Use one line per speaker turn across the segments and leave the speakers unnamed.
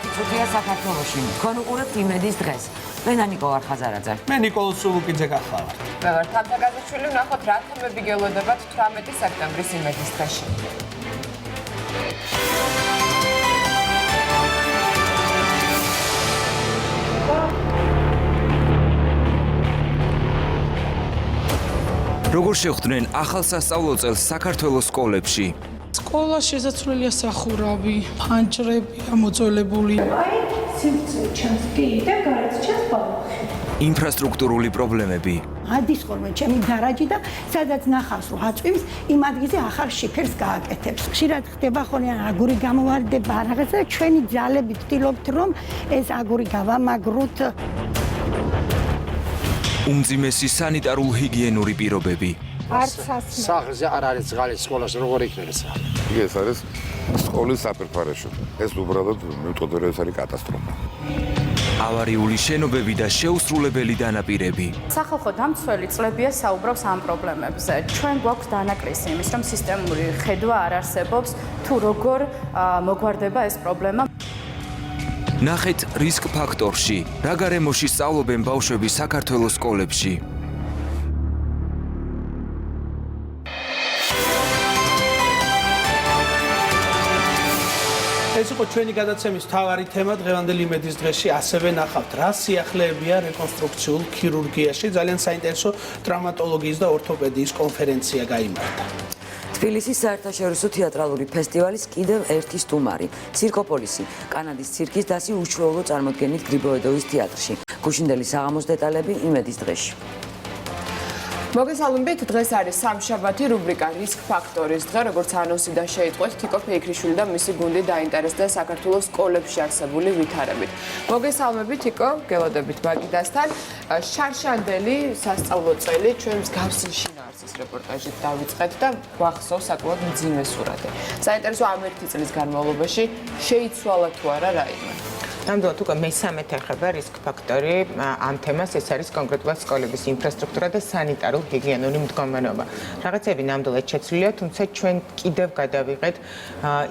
წუთია საქართველოში. თქვენ უყურებთ იმედის დღეს. მე ნიკო არხაზარაძე.
მე ნიკოლოზ სულუკიძე გახლავართ.
მე ვარ თამთაგაზიშვილი, ვნახოთ რა თემები გელოდებათ 18 სექტემბრის იმედის დღეში.
როგორ შეხვდნენ ახალ სასწავლო წელს საქართველოს სკოლებში?
სკოლა შესაძლებელია სახურავი, ფანჯრებია მოწოლებული.
აი, სივრცე ჩანს კი და გარეთ ჩანს ბალახი.
ინფრასტრუქტურული პრობლემები.
ადის ხოლმე ჩემი გარაჯი და სადაც ნახავს რომ აწვიმს, იმ ადგილზე ახალ შიფერს გააკეთებს. ხშირად ხდება ხოლმე აგური გამოვარდება რაღაცა და ჩვენი ძალები ვთილობთ რომ ეს აგური გავამაგროთ.
უმძიმესი სანიტარულ-ჰიგიენური პირობები.
სახლზე არ არის წყალი სკოლაში როგორ იქნება სახლი?
ეს არის სკოლის საფერფარეშო. ეს უბრალოდ მივტყოდე ეს არის კატასტროფა.
ავარიული შენობები და შეუსრულებელი დანაპირები.
სახალხო დამცველი წლებია საუბრობს ამ პრობლემებზე. ჩვენ გვაქვს დანაკლისი იმის, რომ სისტემური ხედვა არ არსებობს, თუ როგორ მოგვარდება ეს პრობლემა.
ნახეთ რისკ ფაქტორში, რა გარემოში სწავლობენ ბავშვები საქართველოს სკოლებში.
ეს იყო ჩვენი გადაცემის მთავარი თემა დღევანდელ იმედის დღეში. ასევე ნახავთ რა სიახლეებია რეკონსტრუქციულ ქირურგიაში. ძალიან საინტერესო ტრავმატოლოგიის და ორთოპედიის კონფერენცია გაიმართა.
თბილისის საერთაშორისო თეატრალური ფესტივალის კიდევ ერთი სტუმარი. ცირკოპოლისი, კანადის ცირკის დასი უჩვეულო წარმოდგენით გრიბოედოვის თეატრში. გუშინდელი საღამოს დეტალები იმედის დღეში.
მოგესალმებით, დღეს არის სამშაბათი რუბრიკა რისკ ფაქტორის დღე, როგორც ანონსიდან შეიტყვეთ, თიკო ფეიქრიშვილი და მისი გუნდი დაინტერესდა საქართველოს სკოლებში არსებული ვითარებით. მოგესალმებით, თიკო, გელოდებით მაგიდასთან. შარშანდელი სასწავლო წელი ჩვენ მსგავსი შინაარსის რეპორტაჟით დავიწყეთ და გვახსოვს საკმაოდ მძიმე სურათი. საინტერესო ამ ერთი წლის განმავლობაში შეიცვალა თუ არა რაიმე?
ნამდვილად უკვე მე-13 ეხება რისკ ფაქტორი ამ თემას, ეს არის კონკრეტულად სკოლების ინფრასტრუქტურა და სანიტარულ-ჰიგიენური მდგომარეობა. რაღაცები ნამდვილად შეცვლილია, თუმცა ჩვენ კიდევ გადავიღეთ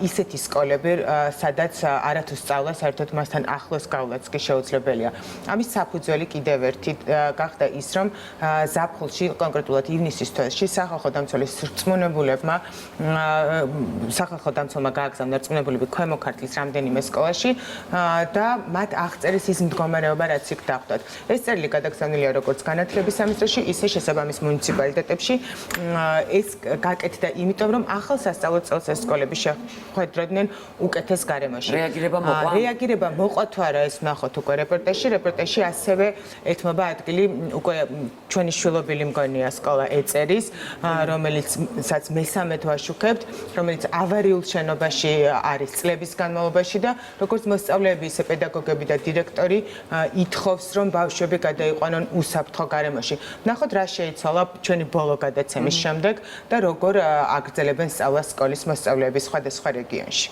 ისეთი სკოლები, სადაც არათუ სწავლა საერთოდ მასთან ახლოს გავლაც კი შეუძლებელია. ამის საფუძველი კიდევ ერთი გახდა ის, რომ ზაფხულში, კონკრეტულად ივნისის თვეში სახალხო დამცველის რწმუნებულებმა გააგზავნა რწმუნებულები ქვემო ქართლის რამდენიმე სკოლაში და მათ აღწერეს ის მდგომარეობა, რაც იქ დახვდათ. ეს წერილი გადაგზავნილია როგორც განათლების სამინისტროში, ისე შესაბამის მუნიციპალიტეტებში. ეს გაკეთდა იმიტომ, რომ ახალ სასწავლო წელს ეს სკოლები შეხვედროდნენ უკეთეს გარემოში. რეაგირება მოყვა თუ არა, ეს ვნახოთ უკვე რეპორტაჟში, ასევე ეთმობა ადგილი უკვე ჩვენი შვილობილი მგონია სკოლა ეწერის, რომელიცაც მე-13 ვაშუქებთ, რომელიც ავარიულ შენობაში არის წლების განმავლობაში და როგორც მოსწავლეები ისე პედაგოგები და დირექტორი ითხოვს, რომ ბავშვები გადაიყვანონ უსაფრთხო გარემოში. ვნახოთ რა შეიცვალა ჩვენი ბოლო გადაცემის შემდეგ და როგორ აგრძელებენ სწავლას სკოლის მოსწავლეები სხვადასხვა რეგიონში.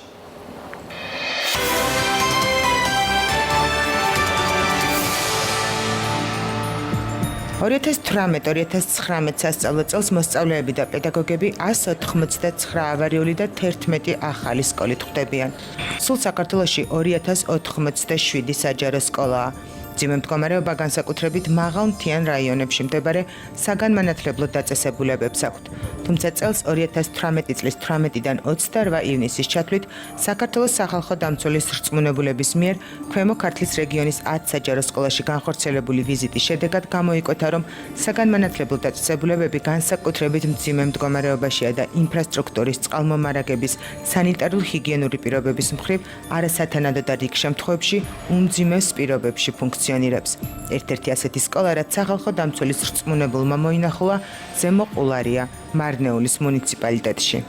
2018-2019 სასწავლო წელს მოსწავლეები და პედაგოგები 189 ავარიული და 11 ახალი სკოლით ხვდებიან. სულ საქართველოში 2087 საჯარო სკოლაა. მძიმე მდგომარეობა განსაკუთრებით მაღალ მთიან რაიონებში მდებარე საგანმანათლებლო დაწესებულებებს აქვთ. თუმცა წელს 2018 წლის 18-დან 28 ივნისის ჩათვლით საქართველოს სახალხო დამცველის რწმუნებულების მიერ ქვემო ქართლის რეგიონის 10 საჯარო სკოლაში განხორციელებული ვიზიტის შედეგად გამოიკვეთა, რომ საგანმანათლებლო დაწესებულებები განსაკუთრებით მძიმე მდგომარეობაშია და ინფრასტრუქტურის, წყალმომარაგების, სანიტარულ-ჰიგიენური პირობების მხრივ არასათანადო და რიგ შემთხვევებში უმძიმეს პირობებში ფუნქციონირებს. ერთ-ერთი ასეთი სკოლა, რაც სახალხო დამცველის რწმუნებულმა მოინახულა ზემო ყულარია, მარნეულის муниципалитетში.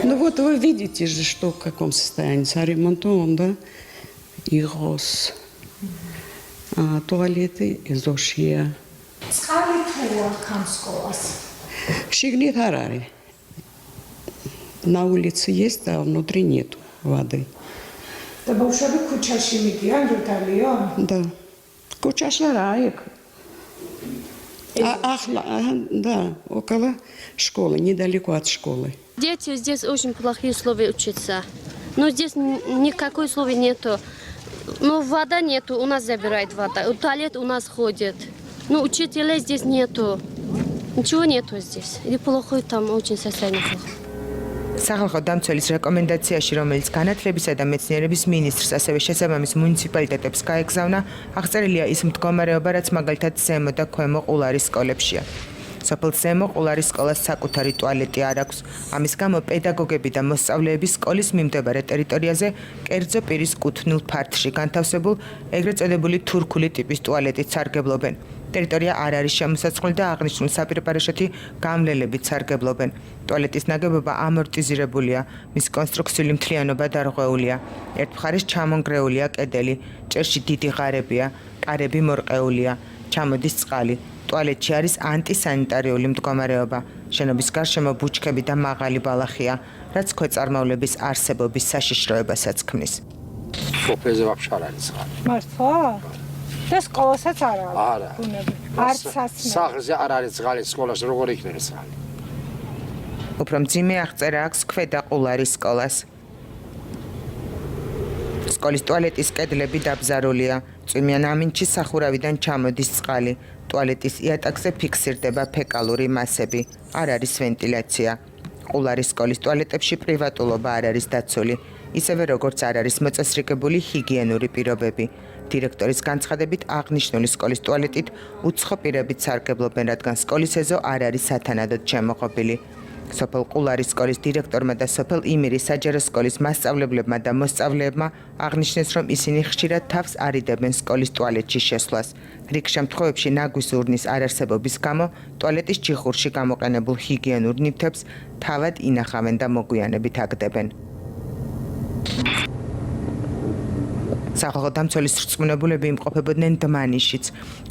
Ну вот вы видите же, что в каком состоянии саремонтован, да? Игос, туалеты, изошия.
Წყალი თუ აქვს ამ სკოლას?
Шигнит харари. На улице есть, а внутри нету воды.
და ბავშვები ქუჩაში მიდიან, როდალია?
Да. Кучаша раек. Да, около школы, недалеко от школы.
Дети здесь очень плохие условия учатся. Но здесь никакой условий нету. Ну, вода нету, у нас забирает вода. Туалет у нас ходит. Ну, учителей здесь нету. Ничего нету здесь. И плохой там, очень состояние плохо.
სახალხო დამცველის რეკომენდაციაში, რომელიც განათლებისა და მეცნიერების მინისტრს, ასევე შესაბამის მუნიციპალიტეტებს გაეგზავნა, აღწერილია ის მდგომარეობა, რაც მაგალითად ზემო და ქვემო ყულარის სკოლებშია. სოფელ ზემო ყულარის სკოლას საკუთარი ტუალეტი არ აქვს. ამის გამო პედაგოგები და მოსწავლეები სკოლის მიმდებარე ტერიტორიაზე კერძო პირის კუთვნილ ფართში განთავსებულ ეგრეთ წოდებული თურქული ტიპის ტუალეტით სარგებლობენ. ტერიტორია არ არის შემოსაწყლი და აღნიშნულ საპირეპაროშეთი გამლელებით სარგებლობენ. ტუალეტის ნაგებობა ამორტიზირებულია, მის კონსტრუქციული მთლიანობა დარღვეულია. ერთ მხარეს ჩამონგრეულია კედელი, ჭერში დიდი ღარებია, კარები მორყეულია, ჩამოდის წყალი. ტუალეტში არის ანტისანიტარიული მდგომარეობა. შენობის გარშემო ბუჩქები და მაღალი ბალახია, რაც ქვეწარმავლების არსებობის საშიშროებასაც ქმნის.
სოფელზე ვაფშე არ არის წყალი.
მართლა? და სკოლასაც არ არის.
არა.
არც სასმელი.
სახლზე არ არის წყალი, სკოლაში როგორ იქნება წყალი?
უფრო მძიმე აღწერა აქვს ქვედა ყულარის სკოლას. სკოლის ტუალეტის კედლები დაბზარულია, წვიმიან ამინჩის სახურავიდან ჩამოდის წყალი. ტუალეტის იატაკზე ფიქსირდება ფეკალური მასები, არ არის ვენტილაცია. ყულარის სკოლის ტუალეტებში პრივატულობა არ არის დაცული, ისევე როგორც არ არის მოწესრიგებული ჰიგიენური პირობები. დირექტორის განცხადებით აღნიშნული სკოლის ტუალეტით უცხო პირებიც სარგებლობენ, რადგან სკოლის ეზო არ არის სათანადოდ შემოღობილი. სოფელ ყულარის სკოლის დირექტორმა და სოფელ იმედის საჯარო სკოლის მასწავლებლებმა და მოსწავლეებმა აღნიშნეს, რომ ისინი ხშირად თავს არიდებენ სკოლის ტუალეტში შესვლას. რიგ შემთხვევებში ნაგვის ურნის არარსებობის გამო ტუალეტის ჯიხურში გამოყენებულ ჰიგიენურ ნივთებს თავად ინახავენ და მოგვიანებით აგდებენ. სახალხო დამცველის რწმუნებულები იმყოფებოდნენ დმანისშიც.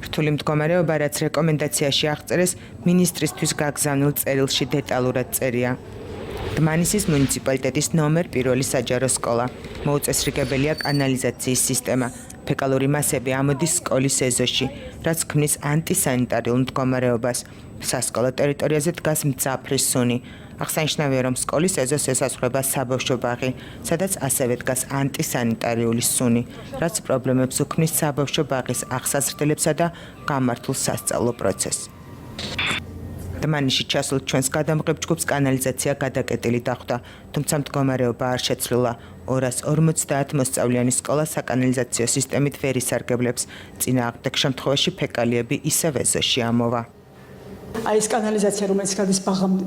რთული მდგომარეობა, რაც რეკომენდაციაში აღწერეს, მინისტრისთვის გაგზავნილ წერილში დეტალურად წერია. დმანისის მუნიციპალიტეტის ნომერ 1 საჯარო სკოლა. მოუწესრიგებელია კანალიზაციის სისტემა. ფეკალური მასები ამოდის სკოლის ეზოში, რაც ქმნის ანტისანიტარიულ მდგომარეობას. სასკოლო ტერიტორიაზე დგას მძაფრი სუნი. აღსანიშნავია, რომ სკოლის ეზოს ესაზღვრება საბავშვო ბაღი, სადაც ასევე დგას ანტისანიტარიული სუნი, რაც პრობლემებს უქმნის საბავშვო ბაღის აღსაზრდელებსა და გამართულ სასწავლო პროცესს. დმანისში ჩასულ ჩვენს გადამღებ ჯგუფს კანალიზაცია გადაკეტილი დახვდა, თუმცა მდგომარეობა არ შეცვლილა. 250 მოსწავლიანი სკოლა საკანალიზაციო სისტემით ვერ ისარგებლებს. წინააღმდეგ შემთხვევაში ფეკალიები ისევ ეზოში ამოვა.
აი ეს კანალიზაცია, რომელიც გადის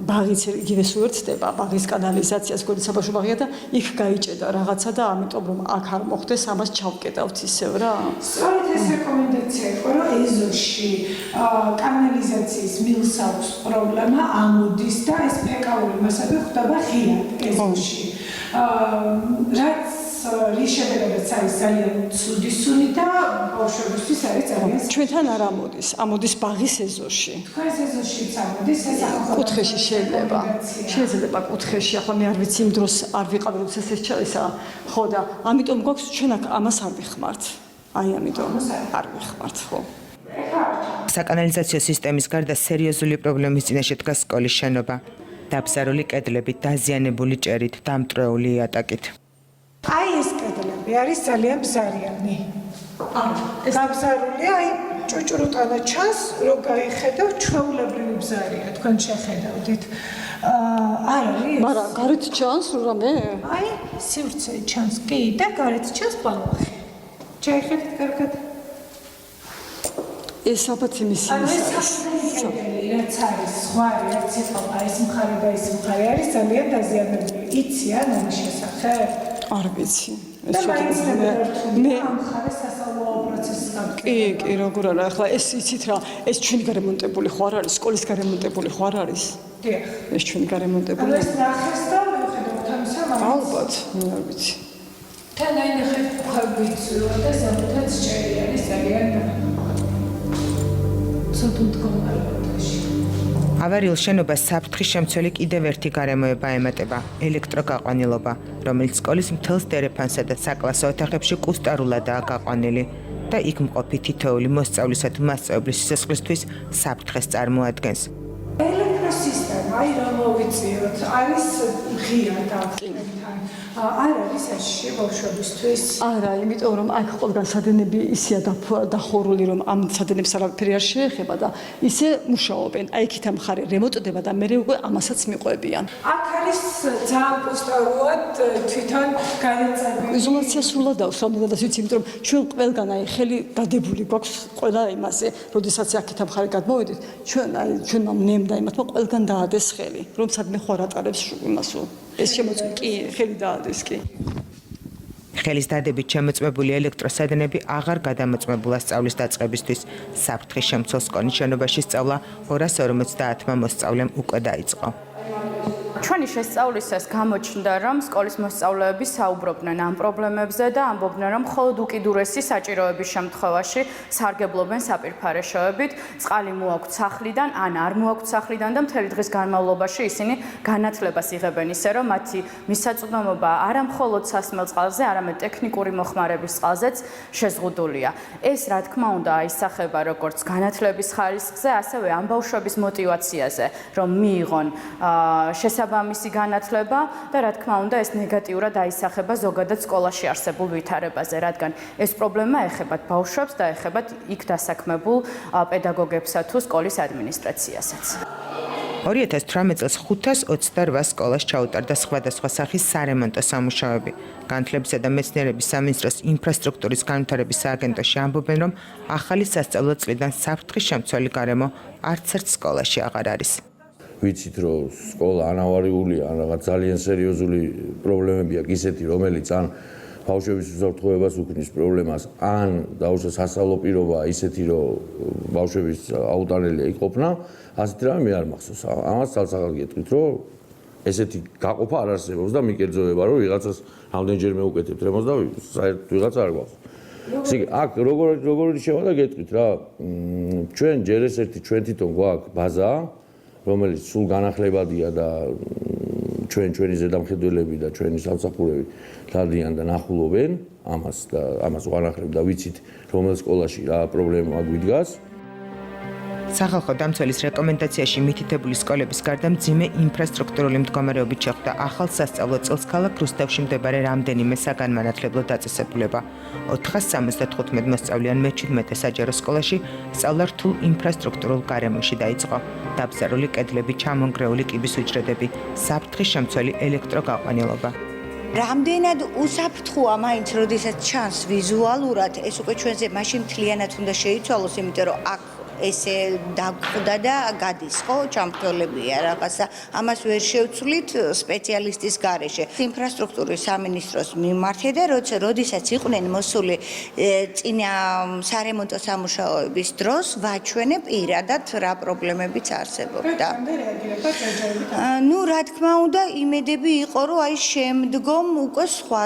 ბაღიც იგივე სუერთდება, ბაღის კანალიზაციას გვერდით საბავშვო ბაღია და იქ გაიჭედა რაღაცა და ამიტომ რომ აქ არ მოხდეს, ამას ჩავკეტავთ ისევ რა.
სწორედ ეს რეკომენდაცია იყო, რომ ეზოში კანალიზაციის მილს აქვს პრობლემა, ამოდის და ეს ფეკალური მასები ხდება ღიად ეზოში. რაც რის შედეგადაც არის ძალიან ცუდი სუნი და ბავშვებისთვის არის ძალიან
ჩვენთან არ ამოდის, ამოდის ბაღის ეზოში.
თქვენს ეზოშიც ამოდის, ეს
კუთხეში შეიძლება კუთხეში, ახლა მე არ ვიცი იმ დროს არ ვიყავი როცა ეს ჩაისა, ხო და ამიტომ გვაქვს ჩვენ აქ ამას არ ვიხმართ. აი ამიტომ არ ვიხმართ, ხო.
საკანალიზაციო სისტემის გარდა სერიოზული პრობლემის წინაშე დგას სკოლის შენობა. დაბზარული კედლებით, დაზიანებული ჭერით, დამტრეული იატაკით.
აი ეს კედლები არის ძალიან ბზარიანი. დაბზარულია, აი ჭუჭრუტანა ჩანს, რო გაიხედავ, ჩვეულებრივი ბზარია, თქვენ შეხედავდით. არ არის?
მაგრამ გარეთ ჩანს რამე?
აი, სივრცე ჩანს, კი, და გარეთ ჩანს ბალახი. შეხედეთ კარგად.
ეს ალბათ იმის
რაც არის სხვა რაც იყო ეს მხარე და ეს მხარე არის ძალიან დაზიანებული. იცი ან ამის შესახებ?
არ ვიცი.
მე ამ მხარეს სასწავლო პროცესს გავკეთე.
კი, როგორ არა, ახლა ეს იცით რა, ეს ჩვენი გარემონტებული ხო არ არის, სკოლის გარემონტებული ხო არ არის?
დიახ.
ეს ჩვენი გარემონტებული.
ეს ნახეს და მიუხედავად ამისა,
ალბათ, მე არ ვიცი.
თან აინახეთ ხალხიც და ზემოთაც ჭერი არის ძალიან
ავარიულ შენობას საფრთხის შემცველი კიდევ ერთი გარემოება ემატება ელექტროგაყვანილობა, რომელიც სკოლის მთელს დერეფანსა და საკლასო ოთახებში კუსტარულადაა გაყვანილი და იქ მყოფი თითოეული მოსწავლისა თუ მასწავლებლის სიცოცხლისთვის საფრთხეს წარმოადგენს.
ელექტროსისტემა, აი რომ მოვიწიოთ, არის ღია და არ არის ასში ბავშვებისთვის.
არა, იმიტომ რომ აქ ყველგან სადენები ისეა დახურული, რომ ამ სადენებს არაფერი არ შეეხება და ისე მუშაობენ. აი იქით ამხარე რემონტდება და მე უკვე ამასაც მიყვებიან.
აქ არის ძალიან პოსტარულად თვითონ განაწილებული.
იზოლაცია სრულად აქვს, რამდენადაც ვიცი, იმიტომ რომ ჩვენ ყველგან აი ხელი დადებული გვაქვს ყველა იმაზე, როდესაც აქეთ ამხარე გადმოვედით, ჩვენმა მნემდა იმათმა ყველგან დაადეს ხელი, რომ სადმე ხო არ ატარებს იმასო. ეს შემოწმე კი ხელი დაადეს კი.
ხელის დადებით შემოწმებული ელექტროსადენები აღარ გადამოწმებულა სწავლის დაწყებისთვის. საფრთხის შემცველ სკოლის შენობაში სწავლა 250-მა მოსწავლემ უკვე დაიწყო.
ჩვენი შესწავლისას გამოჩნდა, რომ სკოლის მოსწავლეები საუბრობდნენ ამ პრობლემებზე და ამბობდნენ, რომ მხოლოდ უკიდურესი საჭიროების შემთხვევაში სარგებლობენ საპირფარეშოებით, წყალი მოაქვთ სახლიდან, ან არ მოაქვთ სახლიდან და მთელი დღის განმავლობაში ისინი განათლებას იღებენ ისე, რომ მათი მისაწვდომობა არა მხოლოდ სასმელ წყალზე, არამედ ტექნიკური მოხმარების წყალზეც შეზღუდულია. ეს, რა თქმა უნდა, აისახება როგორც განათლების ხარისხზე, ასევე ამ ბავშვების мотиваციაზე, რომ მიიღონ შესაბამისი განათლება და რა თქმა უნდა ეს ნეგატიურად აისახება ზოგადად სკოლაში არსებულ ვითარებაზე, რადგან ეს პრობლემა ეხებათ ბავშვებს და ეხებათ იქ დასაქმებულ პედაგოგებსა თუ სკოლის ადმინისტრაციასაც.
2018 წელს 528 სკოლას ჩაუტარდა სხვადასხვა სახის სარემონტო სამუშაოები. განათლებისა და მეცნიერების სამინისტროს ინფრასტრუქტურის განვითარების სააგენტოში ამბობენ, რომ ახალი სასწავლო წლიდან საფრთხის შემცველი გარემო არც ერთ სკოლაში აღარ არის.
ვიცით, რომ სკოლა ანავარიულია, ან რაღაც ძალიან სერიოზული პრობლემები აქვს ისეთი, რომელიც ან ბავშვების უსაფრთხოებას უქმნის პრობლემას, ან დაუშვათ სასწავლო პირობა ისეთი, რომ ბავშვების აუტანელია იყოფნა, ასეთ რამე მე არ მახსოვს. ამას ცალსახად გეტყვით, რომ ესეთი გაყოფა არ არსებობს და მიკერძოება, რომ ვიღაცას რამდენჯერმე უკეთებთ რემონტს და საერთოდ ვიღაცა არ გვაქვს. აქ როგორ შევა და გეტყვით რა, ჩვენ ჯერ ერთი ჩვენ თვითონ გვაქვს ბაზა, რომელიც სულ განახლებადია და ჩვენი ზედამხედველები და ჩვენი სამსახურები დადიან და ნახულობენ ამას და ამას ვანახლებ და ვიცით რომელ სკოლაში რა პრობლემა გვიდგას.
სახალხო დამცველის რეკომენდაციაში მითითებული სკოლების გარდა მძიმე ინფრასტრუქტურული მდგომარეობით შეხვდა ახალ სასწავლო წელს ქალაქ რუსთავში მდებარე რამდენიმე საგანმანათლებლო დაწესებულება. 475 მოსწავლიან მე-17 საჯარო სკოლაში სწავლა რთულ ინფრასტრუქტურულ გარემოში დაიწყო. დაბზარული კედლები, ჩამონგრეული კიბის უჯრედები, საფრთხის შემცველი ელექტროგაყვანილობა.
რამდენად უსაფრთხოა მაინც, როდესაც ჩანს ვიზუალურად, ეს უკვე ჩვენზე მაშინ მთლიანად უნდა შეიცვალოს, იმიტომ რომ აქ ესე დაგხვდა და გადის, ხო, ჩამქროლებია რაღაცა. ამას ვერ შევცვლით სპეციალისტის გარეშე. ინფრასტრუქტურის სამინისტროს მიმართე და როდესაც იყვნენ მოსული წინა სარემონტო სამუშაოების დროს, ვაჩვენე პირადად რა პრობლემებიც არსებობდა. ნუ რა თქმა უნდა, იმედები იყო, რომ აი შემდგომ უკვე სხვა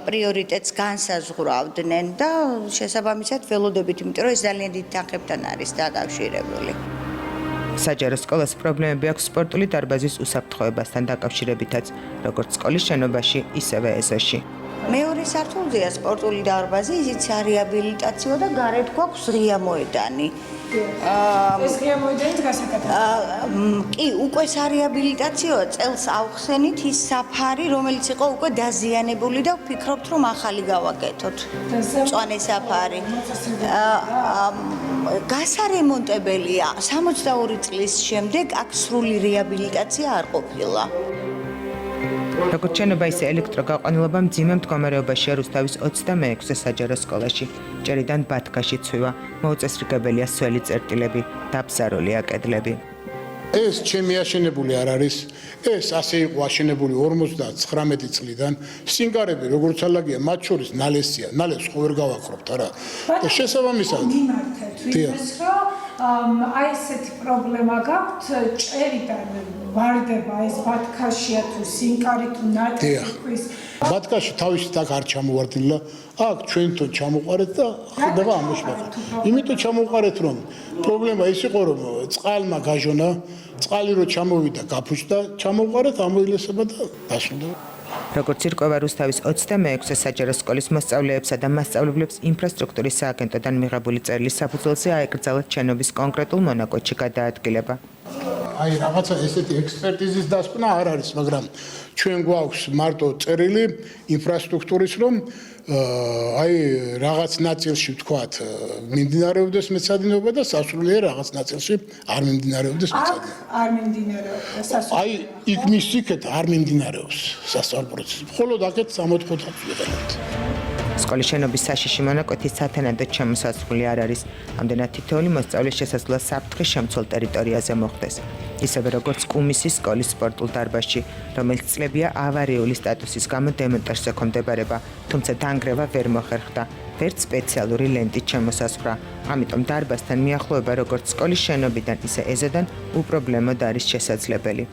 პრიორიტეტს განსაზღვრავდნენ და შესაბამისად ველოდებით, იმიტომ რომ ეს ძალიან დიდ თანხებთან არის დაკავშირებული.
საჯარო სკოლას პრობლემები აქვს სპორტული დარბაზის უსაფრთხოებასთან დაკავშირებითაც, როგორც სკოლის შენობაში, ისევე ეზოში.
მეორე სართულზეა სპორტული დარბაზი, ისიც რეაბილიტაციო და გარეთ გვაქვს ღია მოედანი.
ეს ღია მოედანი გასაკეთებია.
კი, უკვე სარეაბილიტაციოა, წელს ავხსენით ის საფარი, რომელიც იყო უკვე დაზიანებული და ვფიქრობთ, რომ ახალი გავაკეთოთ. მწვანე საფარი. გასარემონტებელია. 62 წლის შემდეგ აქ სრული რეაბილიტაცია არ ყოფილა.
როგორც შენობა, ისე ელექტროგაყვანილობა მძიმე მდგომარეობაშია რუსთავის 26 საჯარო სკოლაში. ჭერიდან ბათქაში ცვივა, მოუწესრიგებელია სველი წერტილები, დაბზარულია კედლები.
ეს ჩემი აშენებული არ არის. ეს ასე იყო აშენებული 59 წლიდან. სინგარები როგორც ალაგია, მათ შორის ნალესია. ნალეს ხო ვერ გავაკრობთ არა. და შესაბამისად
მიმართეთ ვინმეს, რომ აი ესეთი პრობლემა გაქვთ, ჭერიდან ვარდება ეს ბათქაშია თუ სინკარი თუ ნატეხის.
ბათქაში თავისით აქ არ ჩამოვარდნილა. აქ ჩვენთვით ჩამოყარეთ და ხდება ამოშფახეთ. იმიტომ ჩამოყარეთ, რომ პრობლემა ის იყო, რომ წყალმა გაჟონა, წყალი რო ჩამოვიდა, გაფუჭდა, ჩამოყარეთ, ამოილესება და დასრულდა.
როგორც ირკვევა რუსთავის 26 საჯარო სკოლის მოსწავლეებსა და მასწავლებლებს ინფრასტრუქტურის სააგენტოდან მიღებული წერილის საფუძველზე აეკრძალათ შენობის კონკრეტულ მონაკვეთში გადაადგილება.
აი რაღაცა ესეთი ექსპერტიზის დასკვნა არ არის, მაგრამ ჩვენ გვაქვს მარტო წერილი ინფრასტრუქტურის, რომ აი რაღაც ნაწილში ვთქვათ, მიმდინარეობდეს მეცადინეობა და სასულიერო რაღაც ნაწილში არ მიმდინარეობდეს მეცადინეობა.
არ მიმდინარეობდა სასულიერო.
აი იქ მის იქეთ არ მიმდინარეობს სასწავლო პროცესი. მხოლოდ აქეთ 64-ად ვიყენებთ.
სკოლის შენობის საშიში მონაკვეთის სათანადოდ შემოსაზღვრული არ არის. ამდენად თითოეული მოსწავლეს შესაძლოა საფრთხის შემცველ ტერიტორიაზე მოხვდეს. ისევე როგორც კუმისის სკოლის სპორტულ დარბაზში, რომელიც წლებია ავარიული სტატუსის გამო დემონტაჟზე ჰქონდებარება, თუმცა დანგრევა ვერ მოხერხდა. ვერც სპეციალური ლენტით შემოსაზღვრა. ამიტომ დარბაზთან მიახლოება როგორც სკოლის შენობიდან, ისე ეზოდან უპრობლემოდ არის შესაძლებელი.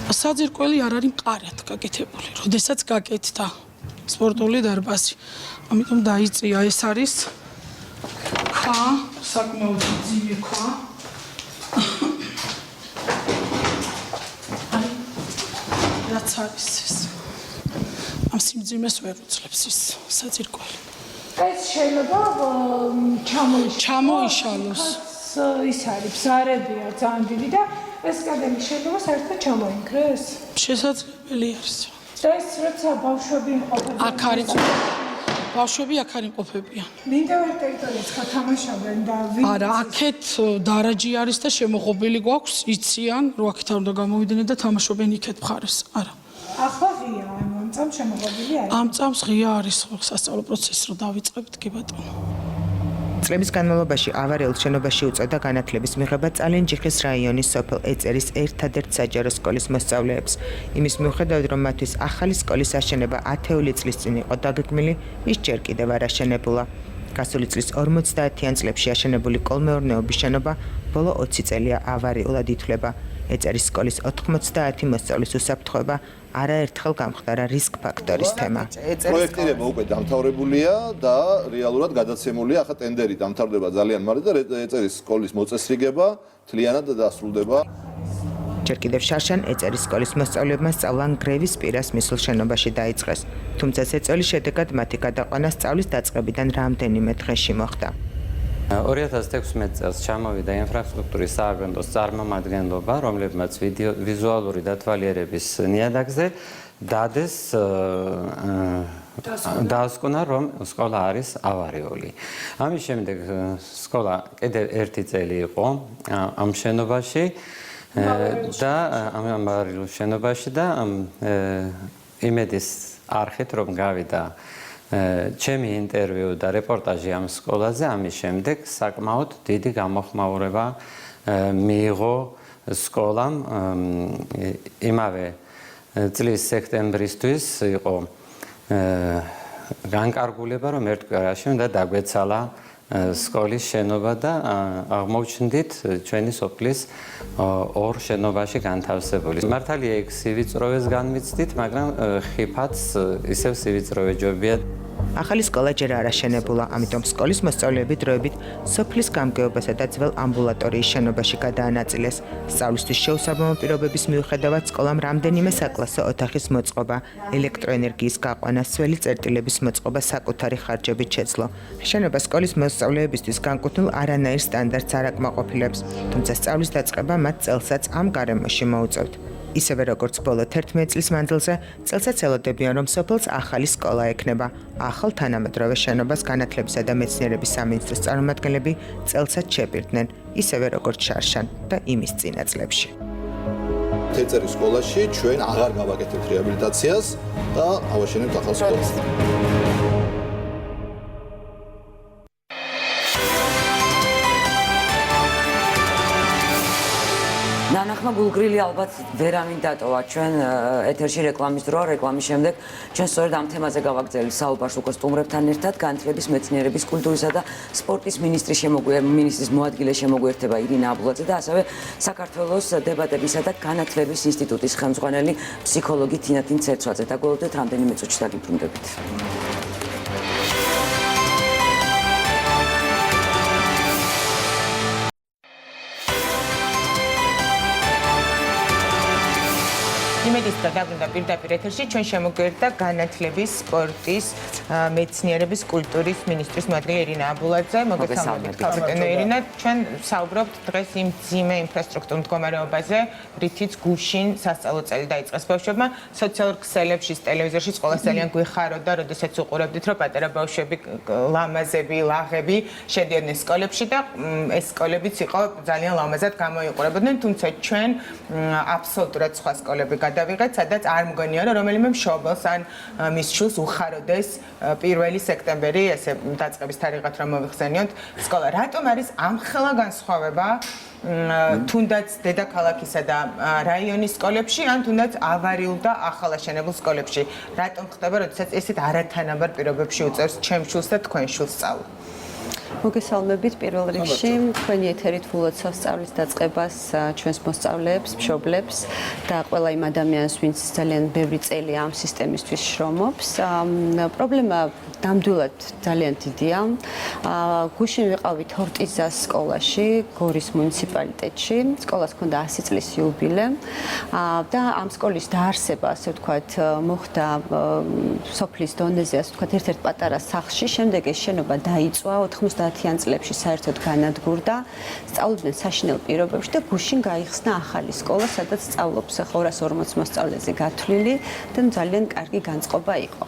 საძირკველი არ არის მყარად გაკეთებული, როდესაც გაკეთდა სპორტული დარბაზი. ამიტომ დაიწია ეს არის ქვა, საკმაოდ ძიმე ქვა. რაც არის ეს. ამ სიმძიმეს ვერ უძლებს ის საძირკველი.
ეს შეიძლება
ჩამოიშალოს.
ის არის ბზარებია ძალიან დიდი და ეს კედელი შეიძლება საერთოდ ჩამოინგრეს.
შესაძლებელი არის.
და ეს როცა ბავშვები იმყოფებიან.
აქ არის ბავშვები აქ არ იმყოფებიან.
მინდა ვერ ტერიტორიას ხათამაშობენ და
არა, აქეთ დარაჯი არის და შემოღობილი გვაქვს, იციან, რომ აქეთ არ უნდა გამოვიდნენ და თამაშობენ იქეთ მხარეს. არა.
ახლა ღია, ანუ ამ წამს შემოღობილი არის.
ამ წამს ღია არის სასწავლო პროცესი, რომ დავიწყებთ კი ბატონო.
წლების განმავლობაში ავარიულ შენობაში უწევდა განათლების მიღება წალენჯიხის რაიონის სოფელ ეწერის ერთადერთ საჯარო სკოლის მოსწავლეებს. იმის მიუხედავად, რომ მათთვის ახალი სკოლის აშენება 10 წლის წინ იყო დაგეგმილი, ის ჯერ კიდევ არ აშენებულა. გასული წლის 50-იან წლებში აშენებული კოლმეურნეობის შენობა ბოლო 20 წელია ავარიულად ითვლება. ეწერის სკოლის 90 მოსწავლის უსაფრთხოება არაერთხელ გამხდარა რისკ ფაქტორის თემა.
პროექტირება უკვე დამთავრებულია და რეალურად გადაცემულია. ახლა ტენდერი დამთავრდება ძალიან მალე და ეწერის სკოლის მოწესრიგება მთლიანად დასრულდება.
ჯერ კიდევ შარშან ეწერის სკოლის მოსწავლეებმა სწავლა ნგრევის პირას მისულ შენობაში დაიწყეს. თუმცა ზეწოლის შედეგად მათი გადაყვანა სწავლის დაწყებიდან რამდენიმე დღეში მოხდა.
2016 წელს ჩამოვიდა ინფრასტრუქტურის სააგენტოს წარმომადგენლობა, რომლებმაც ვიზუალური დათვალიერების ნიადაგზე დადეს დაასკვნა, რომ სკოლა არის ავარიული. ამის შემდეგ სკოლა კიდევ ერთი წელი იყო ამ შენობაში და ამ ავარიულ შენობაში და იმედის არხით რომ გავიდა ჩემი ინტერვიუ და რეპორტაჟი ამ სკოლაზე, ამის შემდეგ საკმაოდ დიდი გამოხმაურება მიიღო სკოლამ. იმავე წლის სექტემბრისთვის იყო განკარგულება, რომ ერთ კვირაში უნდა დაგვეცალა სკოლის შენობა და აღმოჩნდით ჩვენი სოფლის ორ შენობაში განთავსებული. მართალია იქ სივიწროვეს განვიცდით, მაგრამ ხიფაც ისევ სივიწროვე ჯობია.
ახალი სკოლა ჯერ არ აშენებულა, ამიტომ სკოლის მოსწავლეები დროებით სოფლის გამგეობასა და ძველ ამბულატორიის შენობაში გადაანაწილეს. სწავლისთვის შეუსაბამო პირობების მიუხედავად სკოლამ რამდენიმე საკლასო ოთახის მოწყობა, ელექტროენერგიის გაყვანა, სველი წერტილების მოწყობა საკუთარი ხარჯებით შეძლო. შენობა სკოლის მოსწავლეებისთვის განკუთვნილ არანაირ სტანდარტს არ აკმაყოფილებს, თუმცა სწავლის დაწყება მათ წელსაც ამ გარემოში მოუწევთ. ისევე როგორც ბოლო 11 წლის მანძილზე, წელსაც ელოდებიან, რომ სოფელს ახალი სკოლა ექნება. ახალ თანამედროვე შენობას განათლებისა და მეცნიერების სამინისტროს წარმომადგენლები წელსაც შეპირდნენ, ისევე როგორც შარშან და იმის წინა წლებში.
ეწერის სკოლაში ჩვენ აღარ გავაკეთებთ რეაბილიტაციას და ავაშენებთ ახალ სკოლას.
ნანახმა გულგრილი ალბათ ვერ ამინ დატოვა ჩვენ ეთერში რეკლამის დროა, რეკლამის შემდეგ ჩვენ სწორედ ამ თემაზე გავაგრძელებთ საუბარს უკვე სტუმრებთან ერთად. განათლების, მეცნიერების, კულტურისა და სპორტის მინისტრის მოადგილე შემოგვიერთება ირინა აბულაძე და ასევე საქართველოს დებატებისა და განათლების ინსტიტუტის ხელმძღვანელი ფსიქოლოგი თინათინ ცერცვაძე. დაგველოდეთ რამდენიმე წუთში დაგიბრუნდებით.
იმედის და დაბრუნდა პირდაპირ ეთერში ჩვენ შემოგვიერთდა განათლების, სპორტის, მეცნიერების, კულტურის მინისტრის მოადგილე ირინა აბულაძე. მოგესალმებით, კაპიტანი ირინა. ჩვენ საუბრობთ დღეს იმ ძიმე ინფრასტრუქტურულ მდგომარეობაზე, რითიც გუშინ სასწავლო წელი დაიწყეს ბავშვებმა. სოციალურ ქსელებში, ტელევიზორში ყველას ძალიან გვიხაროდა, როდესაც უყურებდით, რომ პატარა ბავშვები, ლამაზები, ლაღები შედიოდნენ სკოლებში და ეს სკოლებიც იყო ძალიან ლამაზად გამოიყურებოდნენ, თუმცა ჩვენ აბსოლუტურად სხვა სკოლები გადავიღეთ, სადაც არ მგონია, რომ რომელიმე მშობელს ან მის შვილს უხაროდეს 1 სექტემბერი, ესე დაწყების თარიღად რომ მოვიხსენიოთ, სკოლა. რატომ არის ამხელა განსხვავება თუნდაც დედაქალაქისა და რაიონის სკოლებში, ან თუნდაც ავარიულ და ახალაშენებულ სკოლებში? რატომ ხდება, როდესაც ესეთ არათანაბარ პირობებში უწევს ჩემ შვილს და თქვენ შვილს სწავლა?
მოგესალმებით პირველ რიგში, თქვენი ეთერით ვულოცავ სწავლის დაწყებას ჩვენს მოსწავლეებს, მშობლებს და ყველა იმ ადამიანს, ვინც ძალიან ბევრი წელი ამ სისტემისთვის შრომობს. პრობლემა ნამდვილად ძალიან დიდია. გუშინ ვიყავით ორტიზას სკოლაში, გორის მუნიციპალიტეტში. სკოლას ჰქონდა 100 წლის იუბილე და ამ სკოლის დაარსება, ასე ვთქვათ, მოხდა სოფლის დონეზე, ასე ვთქვათ, ერთ-ერთ პატარა სახლში. შემდეგ ეს შენობა დაიწვა 90-იან წლებში საერთოდ განადგურდა, სწავლობდნენ საშინელ პირობებში და გუშინ გაიხსნა ახალი სკოლა, სადაც სწავლობს 240 მოსწავლეზე გათვლილი და ძალიან კარგი განწყობა იყო.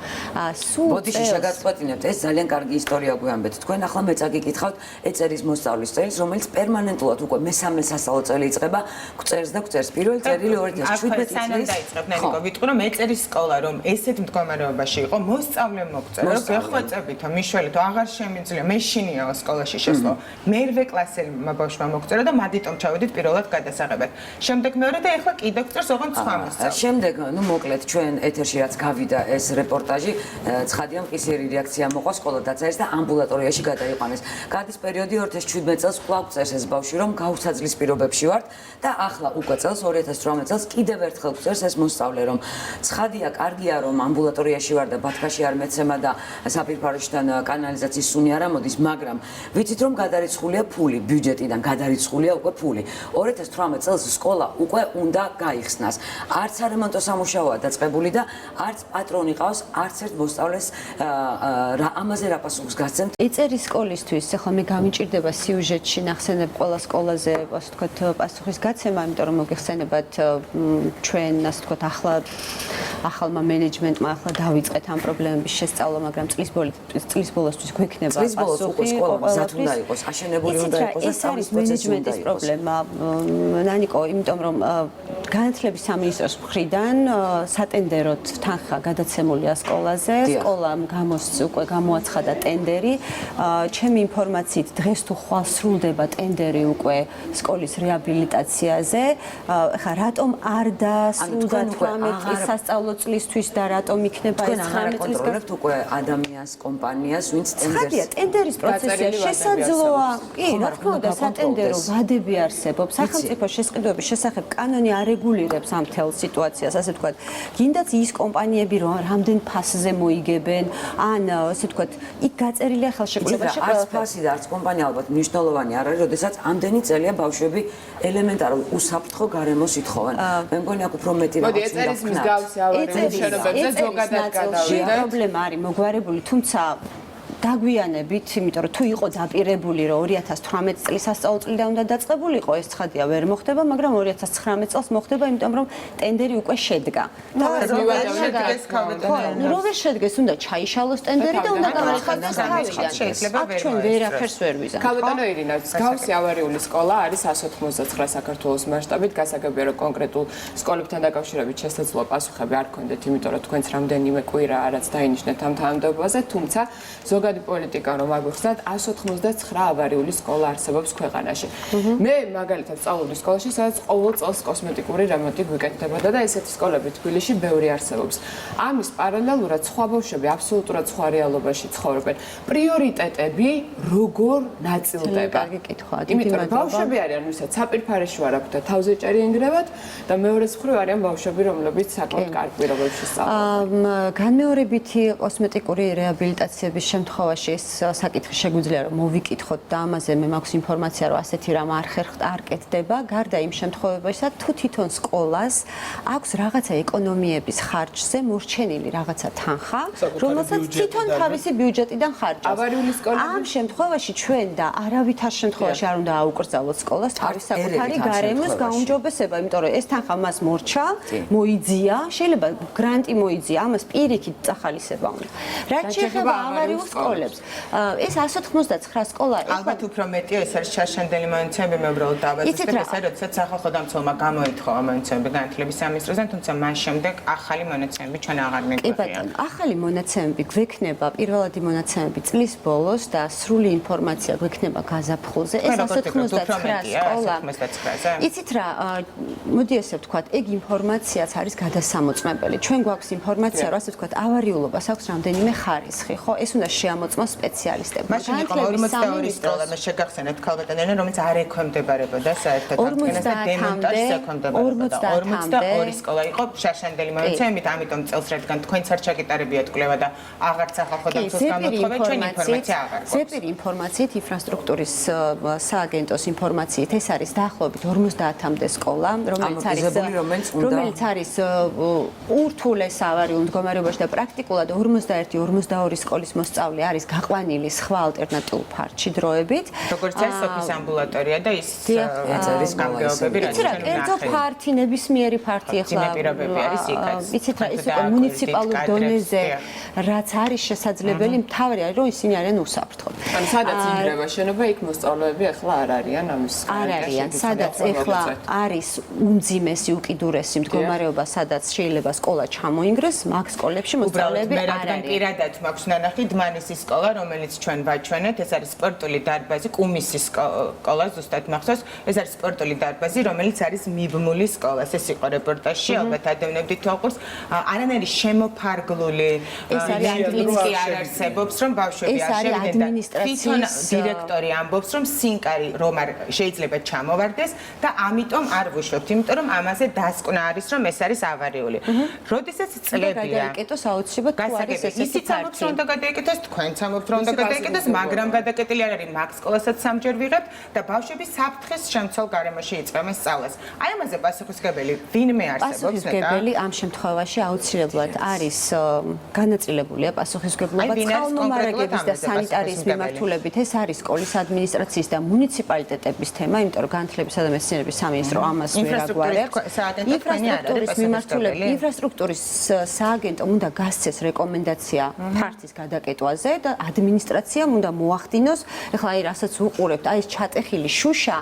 ბოდიში შეგაწყვეტინებთ, ეს ძალიან კარგი ისტორია გვიამბეთ. თქვენ ახლა მეც აგიკითხავთ ეწერის მოსწავლის წელს, რომელიც პერმანენტულად უკვე მესამე სასწავლო წელი იწყება, გვწერს და გვწერს. პირველი წერილი 2017 წლის
დაიწყებ, ნენიკო, ვიტყვი რომ ეწერის სკოლა რომ ესეთ მდგომარეობაში იყო, მოსწავლე მოგწერა, რომ გეხვეწებითო, მიშველითო, აღარ შემიძლია, მეშინია სკოლაში შესვლა. მერვე კლასელმა ბავშვმა მოგწერა და მადიტომ ჩავედით პირველად გადასაღებად. შემდეგ მეორე და ეხლა კიდევ გწერს ოღონდ სხვა მოსწავლე.
შემდეგ, ნუ მოკლედ ჩვენ ეთერში რაც გავიდა ეს რეპორტაჟი, ცხადია მყისიერი რეაქცია მოყვა, სკოლა დაწერეს და ამბულატორიაში გადაიყვანეს. გადის პერიოდი 2017 წელს კვლავ წერს ეს ბავშვი, რომ გაუსაძლის პირობებში ვართ და ახლა უკვე წელს 2018 წელს კიდევ ერთხელ წერს ეს მოსწავლე, რომ ცხადია, კარგია რომ ამბულატორიაში ვარ და ბათქაში არ მეცემა და საფირფაროშთან კანალიზაციის სუნი არ ამოდის, მაგრამ ვიცით რომ გადარიცხულია ფული, ბიუჯეტიდან გადარიცხულია უკვე ფული. 2018 წელს სკოლა უკვე უნდა გაიხსნას. არც არემონტო სამუშაოა დაწყებული და არც პატრონი ყავს, არც ერთ მოსწავლეს ამაზე რა პასუხს გასცემთ?
ეწერის სკოლისთვის ახლა მე გამიჭირდება სიუჟეტში ნახსენებ ყველა სკოლაზე, ასე ვთქვათ, პასუხის გაცემა, იმიტომ რომ მოგეხსენებათ ჩვენ, ასე ვთქვათ, ახალმა მენეჯმენტმა ახლა დავიწყეთ ამ პრობლემების შესწავლა, მაგრამ წლის ბოლოსთვის გვექნება პასუხი.
მზად უნდა იყოს, აშენებული უნდა იყოს და სწავლის პროცესი უნდა იყოს.
პრობლემა, ნანიკო, იმიტომ რომ განათლების სამინისტროს მხრიდან სატენდეროდ თანხა გადაცემულია სკოლაზე, სკოლამ უკვე გამოაცხადა ტენდერი. ჩემი ინფორმაციით დღეს თუ ხვალ სრულდება ტენდერი უკვე სკოლის რეაბილიტაციაზე. ხა რატომ არ დასრულდა 18 წლის სასწავლო წლისთვის და რატომ იქნება ეს 19 წლის
კონტროლებთ უკვე ადამიანს, კომპანიას, ვინც
ტენდერის პროცესია შესაძლოა. კი, რა თქმა უნდა, სატენდერო ვადები არსებობს. სახელმწიფოს შესყიდვების შესახებ კანონი არეგულირებს ამ მთელ სიტუაციას, ასე ვთქვათ. გინდაც ის კომპანიები რომ რამდენ ფასზე მოიგებენ, ან ასე ვთქვათ, იქ გაწერილია ხელშეკრულებაში
არც ფასი და არც კომპანია ალბათ მნიშვნელოვანი არ არის, როდესაც ამდენი წელია ბავშვები ელემენტარულ უსაფრთხო გარემოს ითხოვენ. მე მგონი აქ უფრო მეტი
მოდი ეწერის მსგავსი ავარიული შენობებზე ზოგადად გადავიდეთ.
პრობლემა არის მოგვარებული, თუმცა დაგვიანებით, იმიტომ რომ თუ იყო დაპირებული, რომ 2018 წლის სასწავლო წლიდან უნდა დაწყებულიყო, ეს ცხადია ვერ მოხდება, მაგრამ 2019 წელს მოხდება, იმიტომ რომ ტენდერი უკვე შედგა.
და
რო შედგეს, უნდა ჩაიშალოს ტენდერი და უნდა გამარცხადოს თავიდან.
შეიძლება
ჩვენ ვერაფერს ვერ ვიზამთ.
კაპიტანი ირინა, მსგავსი ავარიული სკოლა არის 199 საქართველოს მასშტაბით, გასაგებია რომ კონკრეტულ სკოლებთან დაკავშირებით შესაძლოა პასუხები არ გქონდეთ, იმიტომ რომ თქვენც რამდენიმე კვირა არაც დაინიშნეთ ამ თანამდებობაზე, თუმცა ზოგადი პოლიტიკა რომ აგვიხსნათ 199 ავარიული სკოლა არსებობს ქვეყანაში. მე მაგალითად სწავლობდი სკოლაში, სადაც ყოველ წელს კოსმეტიკური რემონტი გვიკეთდებოდა და ესეთი სკოლები თბილისში ბევრი არსებობს. ამის პარალელურად სხვა ბავშვები აბსოლუტურად სხვა რეალობაში ცხოვრობენ. პრიორიტეტები როგორ ნაწილდება?
კარგი კითხვაა.
იმიტომ რომ ბავშვები არიან, ვისაც საპირფარეში ვარ აქვს და თავზე ჭერი ინგრევათ და მეორეს მხრივ არიან ბავშვები, რომლებიც საკმაოდ კარგ პირობებში სწავლობენ.
განმეორებითი კოსმეტიკური რეაბილიტაციების შემთხვევაში შემთხვევაში ეს საკითხი შეგვიძლია რომ მოვიკითხოთ და ამაზე მე მაქვს ინფორმაცია რომ ასეთი რამ არ კეთდება, გარდა იმ შემთხვევებისა თუ თვითონ სკოლას აქვს რაღაცა ეკონომიების ხარჯზე მორჩენილი რაღაცა თანხა, რომელსაც თვითონ თავისი ბიუჯეტიდან ხარჯავს.
ავარიული სკოლები
ამ შემთხვევაში ჩვენ და არავითარ შემთხვევაში არ უნდა აუკრძალოთ სკოლას თავის საკუთარი გარემოს გაუმჯობესება, იმიტომ რომ ეს თანხა მას მორჩა, მოიძია, შეიძლება გრანტი მოიძია, ამას პირიქით წახალისება უნდა. რაც შეეხება ავარიულ სკოლებს, ეს 199 სკოლა
ალბათ უფრო მეტია, ეს არის ჩაშენდელი მონაცემები, მე უბრალოდ დავაწყებ, ეს არის როდესაც სახალხო დამცველმა გამოითხოვა მონაცემები განათლების სამინისტროსთან, თუმცა მას შემდეგ ახალი მონაცემები ჩვენ აღარ მიგვიღია.
ახალი მონაცემები გვექნება, პირველადი მონაცემები წლის ბოლოს და სრული ინფორმაცია გვექნება გაზაფხულზე. ეს 199 სკოლა. იცით რა, მოდი ესე ვთქვათ, ეგ ინფორმაციაც არის გადასამოწმებელი. ჩვენ გვაქვს ინფორმაცია, რომ ასე ვთქვათ, ავარიულობას აქვს რამდენიმე ხარისხი, ხო? ეს უნდა შეამოწმოს სპეციალისტებმა.
მაშინ იყო 42 სკოლა, მე შეგახსენეთ ქალბატონელი, რომელიც არ ექვემდებარებოდა საერთოდ აღდგენას და დემონტაჟს ექვემდებარებოდა. 42 სკოლა იყო შაშანდელი მონაცემებით, ამიტომ წელს რადგან თქვენც არ ჩაგიტარებიათ კვლევა და აღარც ახალ ხოდამცველს გამოთხოვეთ, ჩვენ ინფორმაცია აღარ გვაქვს.
ზეპირი ინფორმაციით, ინფრასტრუქტურის სააგენტოს ინფორმაციით, ეს არის დაახლოებით 50-მდე სკოლა, რომელიც არის ურთულეს ავარიულ მდგომარეობაში და პრაქტიკულად 51-52 სკოლის მოსწავლე არის გაყვანილი სხვა ალტერნატიულ ფარჩი დროებით.
როგორც ეს სოფის ამბულატორია და ის გამგეობები, რაც
კერძო ფართი, ნებისმიერი ფართი ახლა იცით რა, ის უკვე მუნიციპალურ დონეზე რაც არის შესაძლებელი, მთავარი არის რომ ისინი არიან უსაფრთხო.
ან სადაც ინგრევა შენობა, იქ მოსწავლეები ახლა არ არიან ამის.
არ არიან, სადაც ახლა არის უმძიმესი, უკიდურესი მდგომარეობა, სადაც შეიძლება სკოლა ჩამოინგრეს, მაგ სკოლებში მოსწავლეები არ არიან.
პირადად მაქვს ნანახი დმანისის სკოლა, რომელიც ჩვენ ვაჩვენეთ, ეს არის სპორტული დარბაზი, კუმისის სკოლა, ზუსტად მახსოვს, ეს არის სპორტული დარბაზი, რომელიც არის მიბმული სკოლა. ეს იყო რეპორტაჟში, ალბათ ადევნებდით თვალყურს. არანაირი შემოფარგლული ადმინისტრაცია არ არსებობს, რომ ბავშვები არ შევიდნენ და თვითონ დირექტორი ამბობს, რომ სინკარი რომ არ შეიძლება ჩამოვარდეს და ამიტომ არ ვუშვებთ, იმიტომ რომ ამაზე დასკვნა არის, რომ ეს არის ავარიული. როდესაც წლებია
გადაიკეტოს აუცილებლად თუ არის ესეთი
ისიც ამბობს, რომ უნდა გადაიკეტოს, თქვენც ამბობთ, რომ უნდა გადაიკეტოს, მაგრამ გადაკეტილი არ არის, მაგ სკოლასაც სამჯერ ვიღებთ და ბავშვები საფრთხეს შემცველ გარემოში იწყებენ სწავლას. აი ამაზე პასუხისმგებელი ვინმე არსებობს და
პასუხისმგებელი ამ შემთხვევაში აუცილებლად არის განაწილებულია პასუხისმგებლობა წყალმომარაგების და სანიტარიის მიმართულებით. ეს არის სკოლის ადმინისტრაციის და მუნიციპალიტეტების თემა, იმიტომ რომ განათლებისა და მეცნიერების სამინისტრო ამას ვერ აგვარებს. ინფრასტრუქტურის მიმართულებით, ინფრასტრუქტურის სააგენტომ უნდა გასცეს რეკომენდაცია ფართის გადაკეტვაზე და ადმინისტრაციამ უნდა მოახდინოს. ეხლა აი რასაც უყურებთ, აი ეს ჩატეხილი შუშა,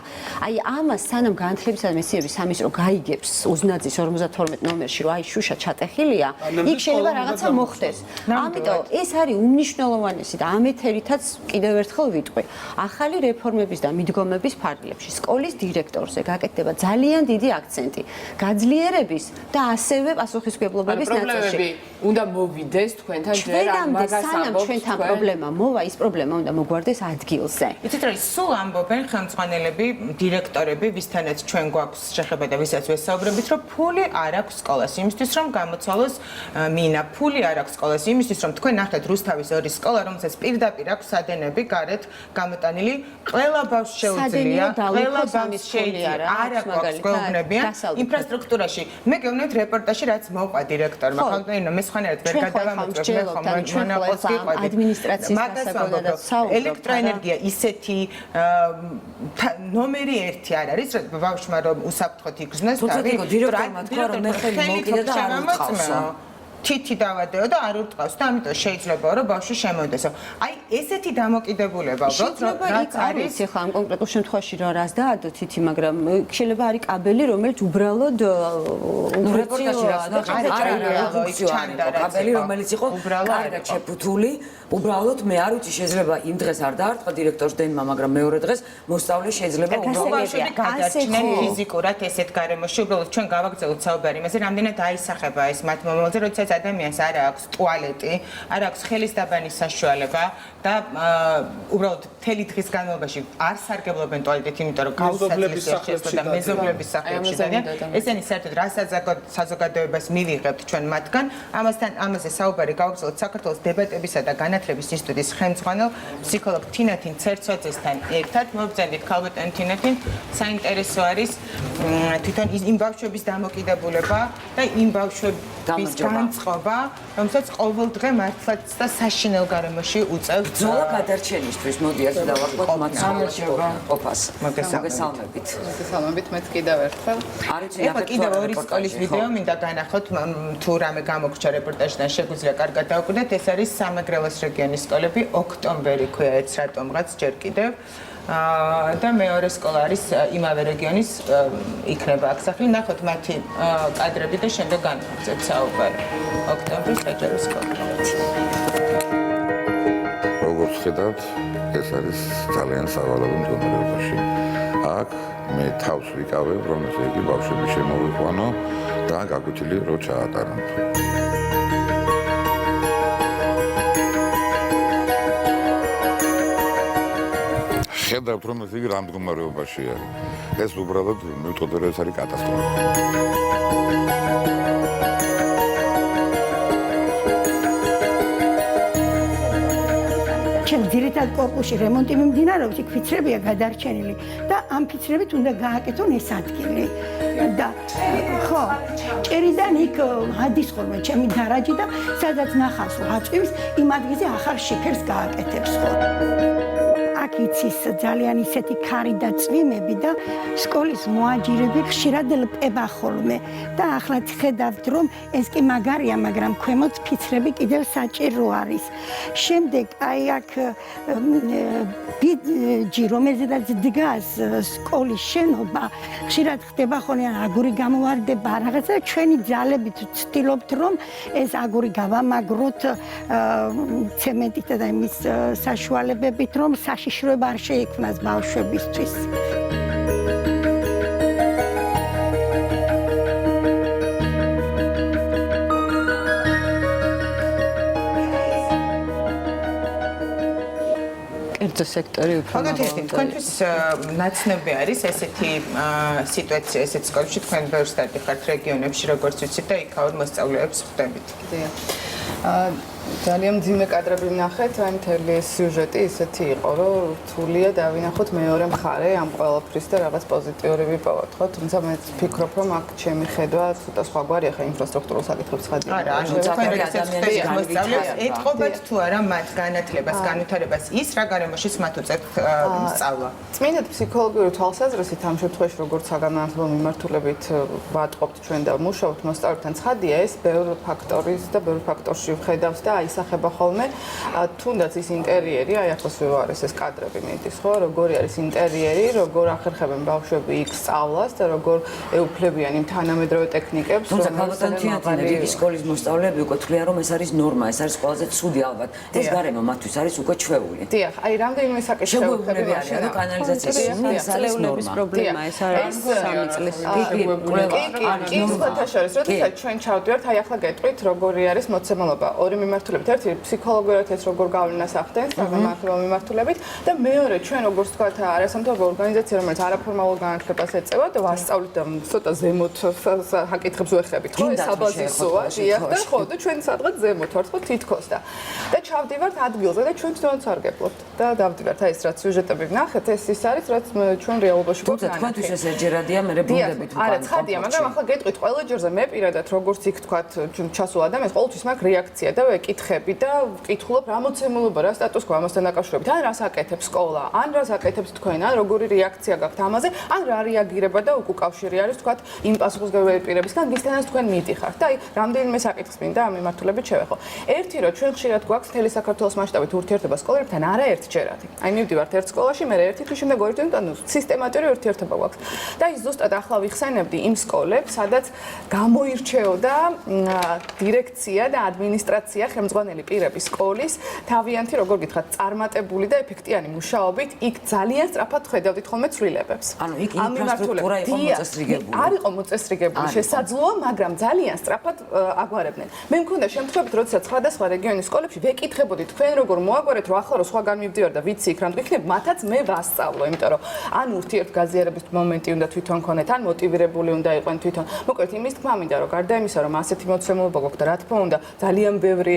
აი ამას სანამ განათლებისა და მეცნიერების სამინისტრო გაიგებს უზნაძის 52 ნომერში, რომ აი შუშა ჩატეხილია, იქ შეიძლება რაღაცა მოხდეს. ამიტომ ეს არის უმნიშვნელოვანესი და ამ ეთერითაც კიდევ ერთხელ ვიტყვი. ახალი რეფორმების და მიდგომების ფარგლებში სკოლის დირექტორზე გაკეთდება ძალიან დიდი აქცენტი გაძლიერების და ასევე პასუხისმგებლობების ნაწილში.
უნდა მოვიდეს თქვენთან ჯერ ამ მაგას ამბობს.
ჩვენთან პრობლემა მოვა, ის პრობლემა უნდა მოგვარდეს ადგილზე.
იცით რა, სულ ამბობენ ხელმძღვანელები, დირექტორები, ვისთანაც ჩვენ გვაქვს შეხება და ვისაც ვესაუბრებით, რომ ფული არ აქვს სკოლას იმისთვის, რომ გამოცვალოს მინა, ფული არ აქვს სკოლას იმისთვის, რომ თქვენ ნახეთ რუსთავის 2 სკოლა, რომელსაც პირდაპირ აქვს სადენები გარეთ გამოტანილი, ყველა ბავშვს შეუძლია, ყველა ბავშვს შეიძლება არ აქვს გვეუბნებიან ინფრასტრუქტურაში. მე გეუბნებთ რეპორტაჟში, რაც მოყვა დირექტორმა, ხალხო, მე სხვანაირად ვერ გადავამოწმებ, მე ხომ მონაყოლს გიყვებით.
ადმინისტრაციის დასაგონდადაც საუბრობთ.
ელექტროენერგია ისეთი ნომერი 1 არ არის, რომ ბავშვმა რომ უსაფრთხოდ იგრძნოს თავი.
დირექტორმა თქვა, რომ მე ხელი მოკიდე და არ უთყავსო.
თითი დავადეო და არ ურტყავს და ამიტომ შეიძლება რომ ბავშვი შემოდესო. აი ესეთი დამოკიდებულება უბრალოდ რაც არის
ახლა ამ კონკრეტულ შემთხვევაში რა რას დაადო თითი, მაგრამ შეიძლება არის კაბელი, რომელიც უბრალოდ
რეპორტაჟში რას კაბელი, რომელიც იყო კარგად შეფუთული, უბრალოდ მე არ ვიცი, შეიძლება იმ დღეს არ დაარტყა დირექტორს დენმა, მაგრამ მეორე დღეს მოსწავლე შეიძლება
უბრალოდ გადაჭნენ ფიზიკურად ესეთ გარემოში, უბრალოდ ჩვენ გავაგრძელოთ საუბარი იმაზე, რამდენად აისახება ეს მათ მომავალზე, როდესაც ადამიანს არ აქვს ტუალეტი, არ აქვს ხელისდაბანის საშუალება და უბრალოდ მთელი დღის განმავლობაში არ სარგებლობენ ტუალეტით, იმიტომ რომ გაუსაძლისი შეცდომა და მეზობლების სახლებში დადიან. ესენი საერთოდ რა საზოგადოებას მივიღებთ ჩვენ მათგან. ამაზე საუბარი გავაგრძელოთ საქართველოს დებატებისა და განათლების ინსტიტუტის ხელმძღვანელ ფსიქოლოგ თინათინ ცერცოძესთან ერთად მობრძანდით ქალბატონ თინათინ საინტერესო არის თვითონ იმ ბავშვების დამოკიდებულება და იმ ბავშვების განწყობა, რომელსაც ყოველდღე მართლაც და საშინელ გარემოში უწევთ
ბრძოლა გადარჩენისთვის. მოდი ასე დავახოთ მათ ყოფას. მოგესალმებით.
მოგესალმებით მეც კიდევ ერთხელ.
ეხლა კიდევ ორი სკოლის ვიდეო მინდა განახოთ თუ რამე გამოგრჩა რეპორტაჟიდან შეგვიძლია კარგად დავკვირდეთ. ეს არის სამეგრელოს რეგიონის სკოლები, ოქტომბერი ქვია ეს რატომღაც ჯერ კიდევ. და მეორე სკოლა არის იმავე რეგიონის იქნება აქ სახლი. ნახოთ მათი კადრები და შემდეგ განვაგრძელოთ საუბარი. ოქტომბრის საჯარო სკოლა.
როგორც ხედავთ, ეს არის ძალიან სავალალო მდგომარეობაში. აქ მე თავს ვიკავებ, რომ ესე იგი ბავშვები შემოვიყვანო და გაგვიჩილი რო ჩაატაროთ. ხედავთ, რომ ეს იგი რამ მდგომარეობაში არის. ეს უბრალოდ მივტყოდე, რომ ეს არის კატასტროფა.
ჩემ ძირითად კორპუსში რემონტი მიმდინარეობს, იქ ფიცრებია გადარჩენილი და ამ ფიცრებით უნდა გააკეთონ ეს ადგილი. და ხო, ჭერიდან იქ ადის ხოლმე ჩემი დარაჯი და სადაც ნახავს აწვიმს, იმ ადგილზე ახალ შიფერს გააკეთებს ხო. აქ იცის ძალიან ისეთი ქარი და წვიმები და სკოლის მოაჯირები ხშირად ლპება ხოლმე და ახლა ხედავთ რომ ეს კი მაგარია, მაგრამ ქვემოთ ფიცრები კიდევ საჭირო არის. შემდეგ აი აქ ბიჯი რომელზედაც დგას სკოლის შენობა ხშირად ხდება ხოლმე აგური გამოვარდება რაღაცა ჩვენი ძალებით ვცდილობთ რომ ეს აგური გავამაგროთ ცემენტით და იმის საშუალებებით რომ საშიშროება არ შეიქმნას ბავშვებისთვის.
კერძო სექტორი უფრო
თქვენთვის ნაცნობი არის ესეთი სიტუაცია ესეთ სკოლებში, თქვენ ბევრს დადიხართ რეგიონებში, როგორც ვიცით და იქაურ მოსწავლეებს ხვდებით.
ძალიან მძიმე კადრები ვნახეთ, აი მთელი სიუჟეტი ისეთი იყო, რომ რთულია დავინახოთ მეორე მხარე ამ ყველაფრის და რაღაც პოზიტიური ვიპოვოთ, ხო? თუმცა მე ვფიქრობ, რომ აქ ჩემი ხედვა ცოტა სხვაგვარია, ხა ინფრასტრუქტურულ საკითხებს ხადია.
არა, თქვენ ადამიანების მოსწავლეებს ეთყობათ თუ არა მათ განათლებას, განვითარებას ის რა გარემოშიც მათ უწევთ სწავლა.
წმინდად ფსიქოლოგიური თვალსაზრისით ამ შემთხვევაში როგორც საგანმანათლებლო მიმართულებით ვატყობთ ჩვენ და მუშაობთ მოსწავლეებთან, ცხადია ეს ბევრ ფაქტორის და ბევრ ფაქტორში ვხედავს და აისახება ხოლმე თუნდაც ის ინტერიერი, აი ახლა ვივარეს ეს კადრები მიდის, ხო, როგორი არის ინტერიერი, როგორ ახერხებენ ბავშვები იქ სწავლას და როგორ ეუფლებიან იმ თანამედროვე ტექნიკებს,
თუმცა ქალბატონთიანთი რიგი სკოლის მოსწავლეები უკვე თვლიან, რომ ეს არის ნორმა, ეს არის ყველაზე ცუდი ალბათ. ეს გარემო მათთვის არის უკვე ჩვეული.
დიახ, აი რამდენიმე საკითხი
შეგვეუბნები არიან და კანალიზაციის ეს არის ნორმა.
პრობლემა ეს არის 3 წლის.
კი, სხვათა შორის, როდესაც ჩვენ ჩავდივართ, აი ახლა გეტყვით, როგორი არის მოცემულობა. ორი მიმართულებით, ერთი ფსიქოლოგიურად ეს როგორ გავლენას ახდენს საგანმანათლებლო მიმართულებით და მეორე ჩვენ როგორც თქვა არასამთავრობო ორგანიზაცია, რომელიც არაფორმალურ განათლებას ეწევა და ვასწავლით და ცოტა ზემოთ საკითხებს ვეხებით, ხო, ეს საბაზისოა, დიახ და ხო და ჩვენ სადღაც ზემოთ ვართ, ხო, თითქოს და ჩავდივართ ადგილზე და ჩვენ თვითონ სარგებლობთ და დავდივართ აი ეს რაც სიუჟეტები ვნახეთ, ეს ის არის, რაც ჩვენ რეალობაში გვაქვს.
თუმცა თქვენთვის ეს ერთჯერადია, მე რებუნდებით უკან.
არა, ცხადია, მაგრამ ახლა გეტყვით ყველა ჯერზე მე პირადად როგორც იქ თქვა ჩასულ ადამიანს ყოველთვის მაქვს რეაქცია და ვეკითხები და ვკითხულობ რა მოცემულობა, რა სტატუს quo ამასთან დაკავშირებით. ან რას აკეთებს სკოლა, ან რას აკეთებს თქვენ, ან როგორი რეაქცია გაქვთ ამაზე, ან რა რეაგირება და უკავშირი არის თქვა იმ პასუხისმგებელი პირებისგან, ვისთანაც თქვენ მიდიხართ. და აი რამდენიმე საკითხს მინდა ამ მიმართულებით შევეხო. ერთი რომ ჩვენ ხშირად გვაქვს მთელი საქართველოს მასშტაბით ურთიერთობა სკოლებთან არაერთჯერადი. აი მივდივართ ერთ სკოლაში, მე ერთი თვის შემდეგ ორი თვის, ანუ სისტემატური ურთიერთობა გვაქვს. და ის ზუსტად ახლა ვიხსენებდი იმ სკოლებს, სადაც გამოირჩეოდა დირექცია და ადმინისტრაცია ხელმძღვანელი პირების სკოლის თავიანთი როგორ გითხრათ წარმატებული და ეფექტიანი მუშაობით იქ ძალიან სწრაფად ხედავდით ხოლმე ცვლილებებს.
ანუ იქ ინფრასტრუქტურა იყო მოწესრიგებული.
არ იყო მოწესრიგებული, შესაძლოა, მაგრამ ძალიან სწრაფად აგვარებდნენ. მე მქონდა შემთხვევით, როდესაც სხვადასხვა რეგიონის სკოლებში ვეკითხებოდი თქვენ როგორ მოაგვარეთ, რომ ახლა რომ სხვაგან მივდივარ და ვიცი იქ რამ გიქნებ, მათაც მე ვასწავლო, იმიტომ რომ ან ურთიერთგაზიარების მომენტი უნდა თვითონ ქონეთ, ან მოტივირებული უნდა იყვნენ თვითონ. მოკლედ იმის თქმა მინდა, რომ გარდა იმისა, რომ ასეთი მოცემულობა გვაქვს და რა თქმა უნდა, ძალიან ბევრი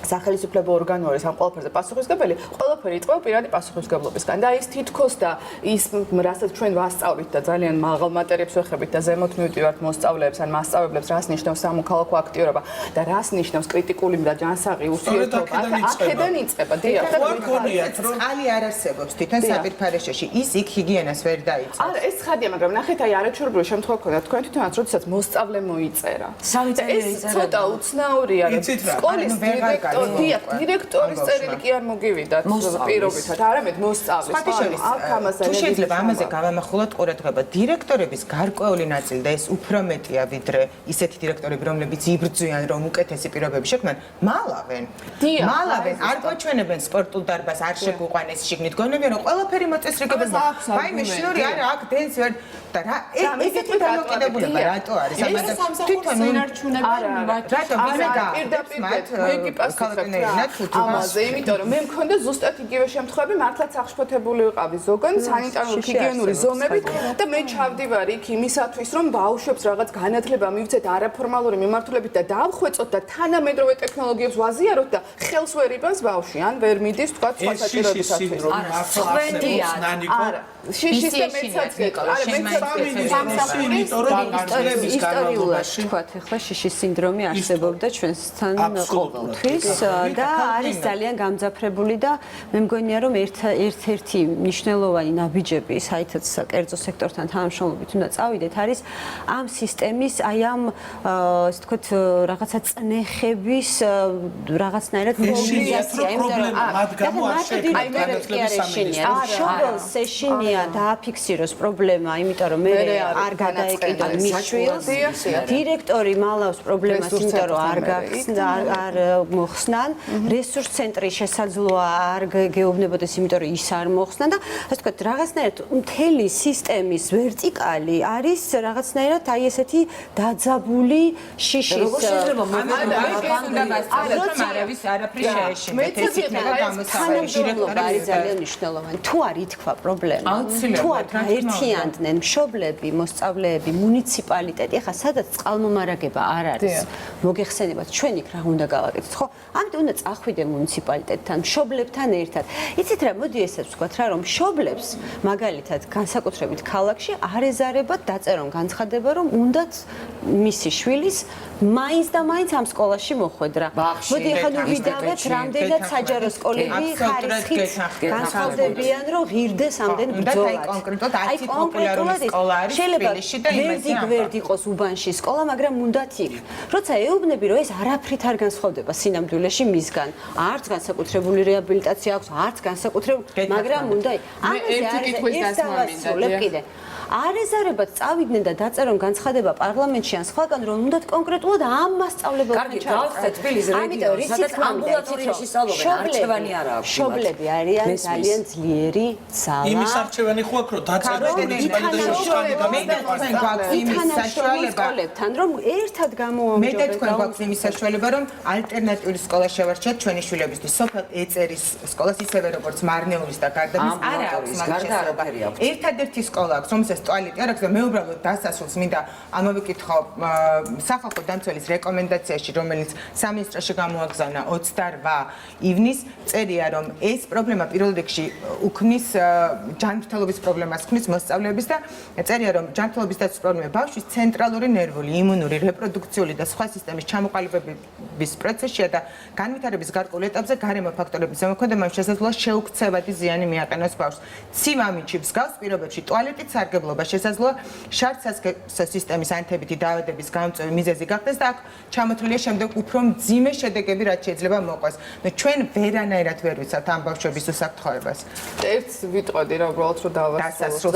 სახელმწიფო ორგანო არის ამ ყველაფერზე პასუხისმგებელი, ყველაფერი იწვევ პირადი პასუხისმგებლობისგან და ის თითქოს და ის რასაც ჩვენ ვასწავლით და ძალიან მაღალ მატერიებს ვეხებით და ზემოთ მივდივართ მოსწავლეებს ან მასწავლებლებს, რას ნიშნავს სამოქალაქო აქტიურობა და რას ნიშნავს კრიტიკული და ჯანსაღი ურთიერთობა, აქედან იწყება. დიახ,
წყალი არ არსებობს თვითონ საპირფარეშოში, ის იქ ჰიგიენას ვერ დაიწყებს.
არა, ეს ხადია, მაგრამ ნახეთ, აი არაჩვეულებრივი შემთხვევა ქონდა თქვენ თვითონაც, როდესაც მოსწავლე მოიწერა. ეს ცოტა უცნაურია, რომ სკოლის დირექტორის წერილი კი არ მოგივიდათ პირობითად, არამედ მოსწავლის.
თუ შეიძლება ამაზე გავამახვილოთ ყურადღება, დირექტორების გარკვეული ნაწილი და ეს უფრო მეტია ვიდრე ისეთი დირექტორები, რომლებიც იბრძვიან, რომ უკეთესი პირობები შექმნან, მალავენ. არ გვაჩვენებენ სპორტულ დარბაზს, არ შეგვიყვანეს შიგნით, გონებიან, რომ ყველაფერი მოწესრიგებენ. ვაიმე, შნური არა, აქ დენს ვერ და რა, ესეთი დამოკიდებულება რატო არის?
თვითონ რატო ვინმე ამაზე, იმიტომ რომ მე მქონდა ზუსტად იგივე შემთხვევები, მართლაც აღშფოთებული ვიყავი ზოგან სანიტარული ჰიგიენური ზომებით და მე ჩავდივარ იქ იმისათვის, რომ ბავშვებს რაღაც განათლება მივცეთ არაფორმალური მიმართულებით და დავხვეწოთ და თანამედროვე ტექნოლოგიებს ვაზიაროთ და ხელს ვერ იბანს ბავშვი, ან ვერ მიდის თქვა სხვა საჭიროებისათვის. შიშის და მეცაც გეტყვი.
ისტორიულად თქვათ, ახლა შიშის სინდრომი არსებობდა ჩვენთან ყოველთვის და არის ძალიან გამძაფრებული და მე მგონია რომ ერთ-ერთი მნიშვნელოვანი ნაბიჯები, საითაც კერძო სექტორთან თანამშრომლობით უნდა წავიდეთ, არის ამ სისტემის, აი ამ ასე ვთქვათ, რაღაცა წნეხების რაღაცნაირად მობილიზაცია, იმიტომ რომ შობელს ეშინია დააფიქსიროს პრობლემა, იმიტომ რომ მე არ გადაეკიდონ მის შვილს. დირექტორი მალავს პრობლემას, იმიტომ რომ არ მოხსნან. რესურს ცენტრი შესაძლოა არ გეუბნებოდეს, იმიტომ რომ ის არ მოხსნა და ასე ვთქვათ, რაღაცნაირად მთელი სისტემის ვერტიკალი არის რაღაცნაირად აი ესეთი დაძაბული შიშის.
როგორ შეიძლება არავის არაფრის შეეშინათ, ეს იქნება
თანამშრომლობა არის ძალიან მნიშვნელოვანი. თუ არ ითქვა პრობლემა, თუ არ გაერთიანდნენ მშობლები, მოსწავლეები, მუნიციპალიტეტი, ახლა სადაც წყალმომარაგება არ არის, მოგეხსენებათ, ჩვენ იქ რა უნდა გავაკეთოთ, ხო? ამიტომ უნდა წახვიდე მუნიციპალიტეტთან, მშობლებთან ერთად. იცით რა, მოდი ესეც ვთქვათ რა, რომ მშობლებს, მაგალითად, განსაკუთრებით ქალაქში არ ეზარებათ დაწერონ განცხადება, რომ უნდათ მისი შვილის მაინც და მაინც ამ სკოლაში მოხვედრა. მოდი ახლა ნუ ვიდავეთ, რამდენად საჯარო სკოლები ხარისხით განსხვავდებიან, რომ ღირდეს ამდენ ბრძოლად.
აი კონკრეტულად არც პოპულარული სკოლა არის თბილისში და იმედია.
ვერდი იყოს უბანში სკოლა, მაგრამ უნდათ იქ. როცა ეუბნები, რომ ეს არაფრით არ განსხვავდება სინამდვილეში მისგან. არც განსაკუთრებული რეაბილიტაცია აქვს, არც განსაკუთრებული, მაგრამ უნდა ამაზე არის დავასრულებ კიდე. არ ეზარებათ წავიდნენ და დაწერონ განცხადება პარლამენტში ან სხვაგან, რომ უნდათ კონკრეტულად ამ მასწავლებელთან
ჩავხდეთ თბილისის რეგიონში, სადაც ამბულატორიაში სწავლობენ, არჩევანი არ აქვს.
მშობლები არიან ძალიან ძლიერი ძალა.
იმის არჩევანი ხო აქვს, რომ დაწერონ
სკოლებთან, რომ ერთად გამოამჯობენ.
მე და თქვენ გვაქვს იმის საშუალება, რომ ალტერნატიული სკოლა შევარჩიოთ ჩვენი შვილებისთვის. სოფელ ეწერის სკოლას ისევე როგორც მარნეულის და გარდაბის არა აქვს მაგალითად. ერთადერთი სკოლა აქვს, რომელსაც ტუალეტი არ აქვს და მე უბრალოდ დასასრულს მინდა ამოვიკითხო სახალხო დამცველის რეკომენდაციაში, რომელიც სამინისტროში გამოაგზავნა 28 ივნისს, წერია, რომ ეს პრობლემა პირველ რიგში უქმნის ჯანმრთელობის პრობლემას ქმნის მოსწავლეების და წერია, რომ ჯანმრთელობის დაცვის პრობლემა ბავშვის ცენტრალური ნერვული, იმუნური, რეპროდუქციული და სხვა სისტემის ჩამოყალიბების პროცესშია და განვითარების გარკვეულ ეტაპზე გარემო ფაქტორების ზემოქმედება შესაძლოა შეუქცევადი ზიანი მიაყენოს ბავშვს. ციმამიჩი მსგავს პირობებში ტუალეტით სარგებლობა შესაძლოა შარდსასქესო სისტემის ანთებითი დაავადების გამომწვევი მიზეზი გახდეს და აქ ჩამოთვლილია შემდეგ უფრო მძიმე შედეგები, რაც შეიძლება მოყვას. ჩვენ ვერანაირად ვერ ვიცავთ ამ ბავშვების უსაფრთხოებას.
ერთს ვიტყოდი რა, უბრალოდ რომ დავასრულოს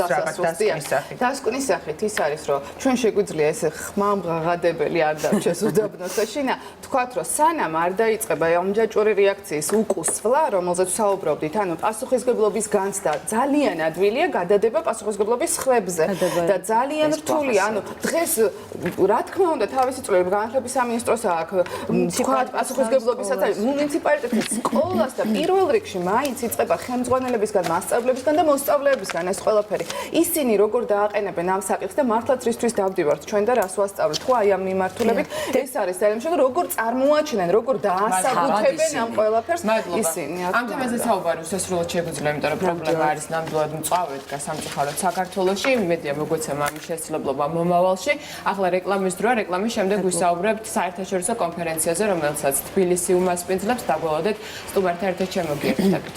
დასკვნის სახით ის არის, რომ ჩვენ შეგვიძლია ეს ხმამღაღადებელი არ დარჩეს უდაბნოს ეშინა, თქვათ, რომ სანამ არ დაიწყება ამჯაჭვური რეაქციის უკუსვლა, რომელზეც საუბრობდით, ანუ პასუხისმგებლობის განცდა ძალიან ადვილია, გადადება პასუხისმგებლობის სხვება. წლებზე და ძალიან რთული, ანუ დღეს რა თქმა უნდა თავისი წვლილი განათლების სამინისტროს აქვს, თქვა პასუხისმგებლობისაც არის მუნიციპალიტეტის სკოლას და პირველ რიგში მაინც იწყება ხელმძღვანელებისგან, მასწავლებლებისგან და მოსწავლეებისგან ეს ყველაფერი. ისინი როგორ დააყენებენ ამ საკითხს და მართლაც რისთვის დავდივართ ჩვენ და რას ვასწავლეთ, ხო აი ამ მიმართულებით ეს არის ძალიან მნიშვნელოვანი, როგორ წარმოაჩენენ, როგორ დაასაბუთებენ ამ ყველაფერს ისინი.
ამ თემაზე საუბარი უსასრულოდ შეგვიძლია, იმიტომ რომ პრობლემა არის ნამდვილად მწვავედ გასამწუხაროდ საქართველოში. იმედია მოგეცემა ამის შესაძლებლობა მომავალში. ახლა რეკლამის დროა, რეკლამის შემდეგ ვისაუბრებთ საერთაშორისო კონფერენციაზე, რომელსაც თბილისი უმასპინძლებს. დაგველოდეთ სტუმართა ერთად შემოგიერთდებით.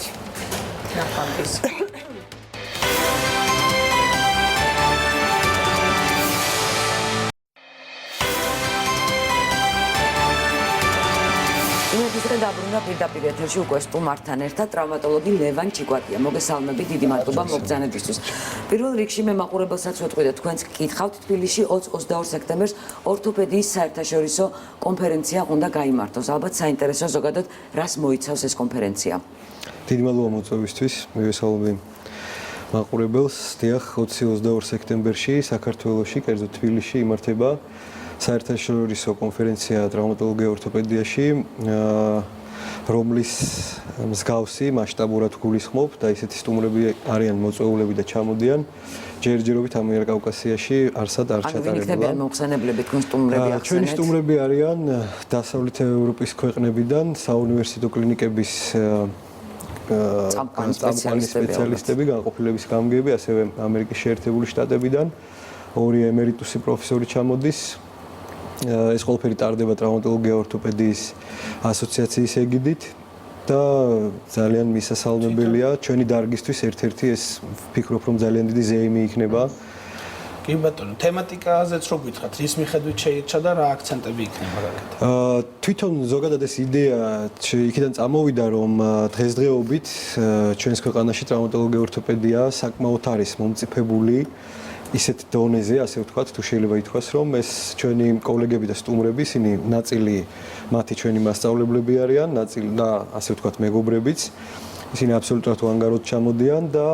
ნახვამდის.
დაბრუნდა პირდაპირ ეთერში უკვე სტუმართან ერთად ტრავმატოლოგი ლევან ჭიკვატია. მოგესალმებით, დიდი მადლობა მოგზაურობისთვის. პირველ რიგში მე მაყურებელსაც ვეთქვი და თქვენც გკითხავთ, თბილისში 20-22 სექტემბერს ორთოპედიის საერთაშორისო კონფერენცია უნდა გაიმართოს. ალბათ საინტერესო ზოგადად რას მოიცავს ეს კონფერენცია?
დიდი მადლობა მოწვევისთვის. მივესალმები მაყურებელს. დიახ, 20-22 სექტემბერში საქართველოში, კერძოდ თბილისში იმართება საერთაშორისო კონფერენცია ტრავმატოლოგია ორთოპედიაში, რომლის მსგავსი მასშტაბურად გულისხმობ და ისეთი სტუმრები არიან მოწვეულები და ჩამოდიან. ჯერჯერობით ამიერკავკასიაში არსად არ ჩატარებულა.
ანუ ვინიქნებიან მოხსენებლები თქვენ სტუმრები ახსენეთ?
ჩვენი სტუმრები არიან დასავლეთ ევროპის ქვეყნებიდან, საუნივერსიტეტო კლინიკების წამყვანი სპეციალისტები, განყოფილების გამგეები, ასევე ამერიკის შეერთებული შტატებიდან. ორი ემერიტუსი პროფესორი ჩამოდის. ეს ყველაფერი ტარდება ტრავმატოლოგია ორთოპედიის ასოციაციის ეგიდით და ძალიან მისასალმებელია ჩვენი დარგისთვის ერთ-ერთი ეს ვფიქრობ რომ ძალიან დიდი ზეიმი იქნება.
კი ბატონო, თემატიკაზეც რო გითხრათ, რის მიხედვით შეირჩა და რა აქცენტები იქნება გაკეთებული?
თვითონ ზოგადად ეს იდეა იქიდან წამოვიდა რომ დღესდღეობით ჩვენს ქვეყანაში ტრავმატოლოგია ორთოპედია საკმაოდ არის მომწიფებული ისეთ დონეზე, ასე ვთქვათ, თუ შეიძლება ითქვას, რომ ეს ჩვენი კოლეგები და სტუმრები, ისინი ნაწილი მათი ჩვენი მასწავლებლები არიან, ნაწილი და ასე ვთქვათ, მეგობრებიც. ისინი აბსოლუტურად უანგაროდ ჩამოდიან და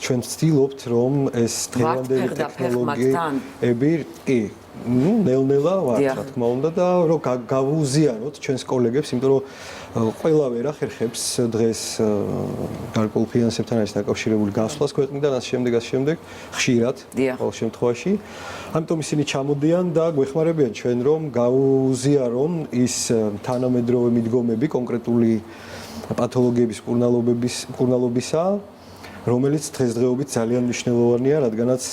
ჩვენ ვცდილობთ, რომ ეს დღევანდელი ტექნოლოგიები, კი, ნელ-ნელა ვართ, რა თქმა უნდა და რომ გავუზიაროთ ჩვენს კოლეგებს, იმიტომ რომ ყველავე რა ხერხებს დღეს გარკვეულ ფინანსებთან არის დაკავშირებული გასვლას ქვეყნიდან, ასე შემდეგ, ხშირად ყოველ შემთხვევაში. ამიტომ ისინი ჩამოდიან და გვეხმარებიან ჩვენ რომ გავუზიარონ ის თანამედროვე მიდგომები კონკრეტული პათოლოგიების მკურნალობისა, რომელიც დღესდღეობით ძალიან მნიშვნელოვანია, რადგანაც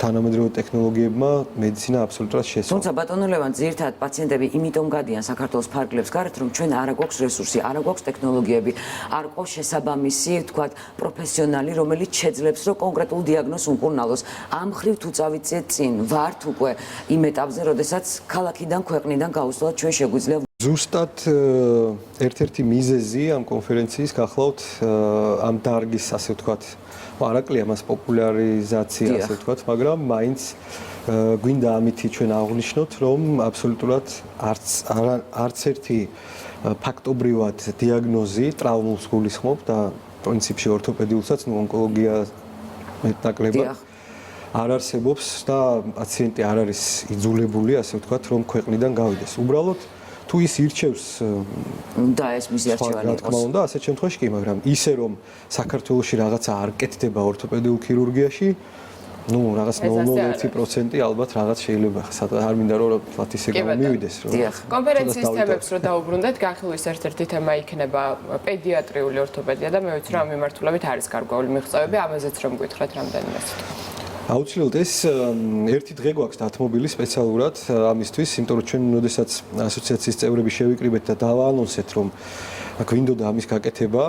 თანამედროვე ტექნოლოგიებმა მედიცინა აბსოლუტურად შესწორა.
თუმცა ბატონო ლევან, ძირითადად პაციენტები იმიტომ გადიან საქართველოს ფარგლებს გარეთ, რომ ჩვენ არ გვაქვს რესურსი, არ გვაქვს ტექნოლოგიები, არ გვაქვს შესაბამისი, თქვათ, პროფესიონალი, რომელიც შეძლებს რომ კონკრეტულ დიაგნოზს უმკურნალოს. ამ ხრივ თუ წავიწიეთ წინ, ვართ უკვე იმ ეტაპზე, როდესაც ქალაქიდან, ქვეყნიდან გაუსვლელად ჩვენ შეგვიძლია
ზუსტად ერთ-ერთი მიზეზი ამ კონფერენციის გახლავთ ამ დარგის, ასე ვთქვათ, არაკლია მას პოპულარიზაცია, ასე ვთქვათ, მაგრამ მაინც გვინდა ამითი ჩვენ აღვნიშნოთ, რომ აბსოლუტურად არც ერთი ფაქტობრივად დიაგნოზი ტრავმულს გულისხმობ და პრინციპში ორთოპედიულსაც, ონკოლოგია მეტნაკლებად არ არსებობს და პაციენტი არ არის იძულებული, ასე ვთქვათ, რომ ქვეყნიდან გავიდეს. უბრალოდ თუ ის ირჩევს
და ეს მისი არჩევანი
იყოს. რა თქმა უნდა, ასეთ შემთხვევაში კი, მაგრამ ისე რომ საქართველოში რაღაცა არ კეთდება ორთოპედიულ ქირურგიაში, ну, რაღაც 0.01% ალბათ რაღაც შეიძლება არ მინდა რომ ვთქვათ ისე გამომივიდეს, რომ
კონფერენციის თემებს რო დაუბრუნდეთ, განხილვის ერთ-ერთი თემა იქნება პედიატრიული ორთოპედია და მე ვიცი რომ ამ მიმართულებით არის გარკვეული მიღწევები, ამაზეც რომ გითხრათ რამდენიმე სიტყვა.
აუცილებლად ეს ერთი დღე გვაქვს დათმობილი სპეციალურად ამისთვის, იმიტომ რომ ჩვენ როდესაც ასოციაციის წევრები შევიკრიბეთ და დავაანონსეთ, რომ გვინდოდა ამის გაკეთება,